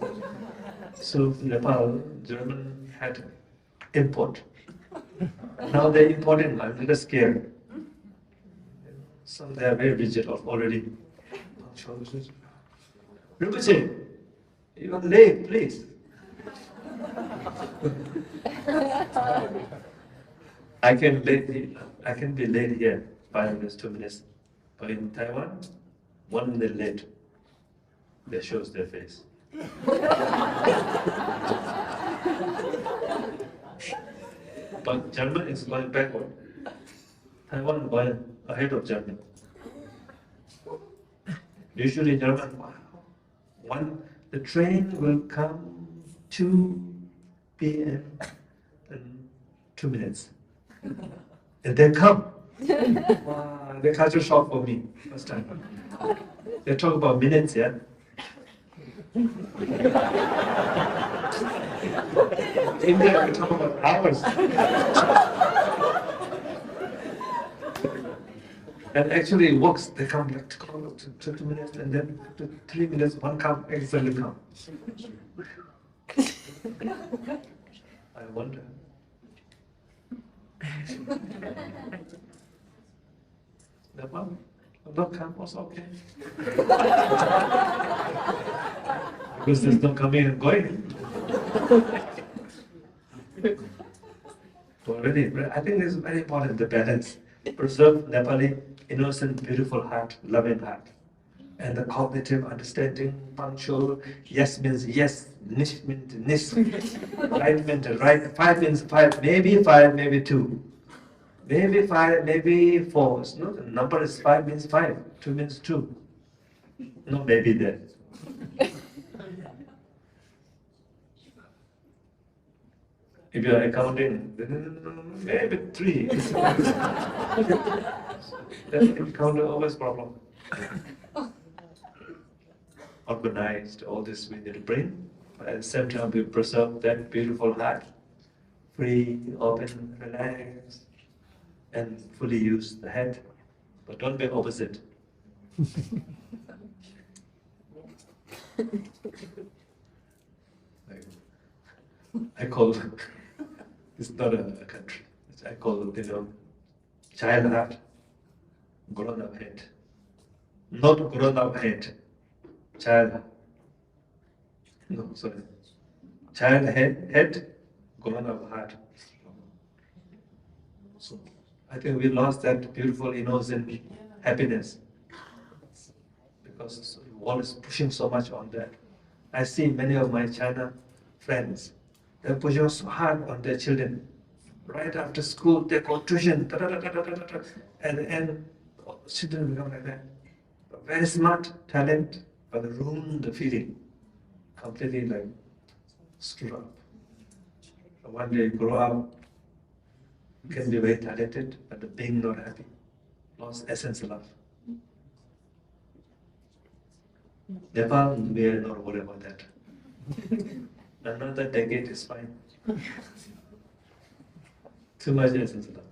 So Nepal, German had import. Now they importing, I'm a little scared. Some they are very rigid already. Rinpoche, you are late, please. I can be late here, 5 minutes, 2 minutes. But in Taiwan, 1 minute late, they shows their face. But German is going backward. Taiwan going ahead of German. Usually German, the train will come 2 p.m. in 2 minutes. And they come. Wow, the culture shock for me first time. They talk about minutes, yeah. India, we talk about hours. And actually it works. They come like 2 minutes, and then 3 minutes, one come, exactly come. I wonder. Nepal, not come also okay. Because there's no coming and going. Already, I think it's very important, the balance. Preserve Nepali innocent, beautiful heart, loving heart. And the cognitive understanding, punctual, yes means yes, nish means nish, right means right, 5 means 5, maybe 2. Maybe 5, maybe 4. No, the number is 5 means 5, 2 means 2. No, maybe that. If you are accounting, maybe 3. That's encounter always problem. Organized, all this we need to bring, but at the same time we preserve that beautiful heart, free, open, relaxed, and fully use the head, but don't be opposite. I call it's not a country. I call child heart, grown up head. Not grown up head, child. No, sorry. Child head, grown up heart. So I think we lost that beautiful, innocent happiness because the world is pushing so much on that. I see many of my China friends, they're pushing so hard on their children. Right after school, they go tuition, and children become like that. Very smart, talent, but ruin the feeling. Completely like screwed up. So one day you grow up, you can be very talented, but the being not happy, lost essence of love. Nepal, we are not worried about that. Another decade is fine. Too much essence of love.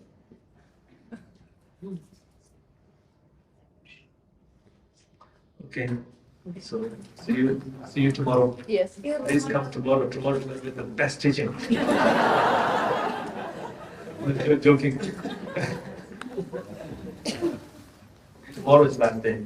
Okay, so see you tomorrow. Yes. Please come tomorrow. Tomorrow will be the best teaching. You're joking. Tomorrow is that day.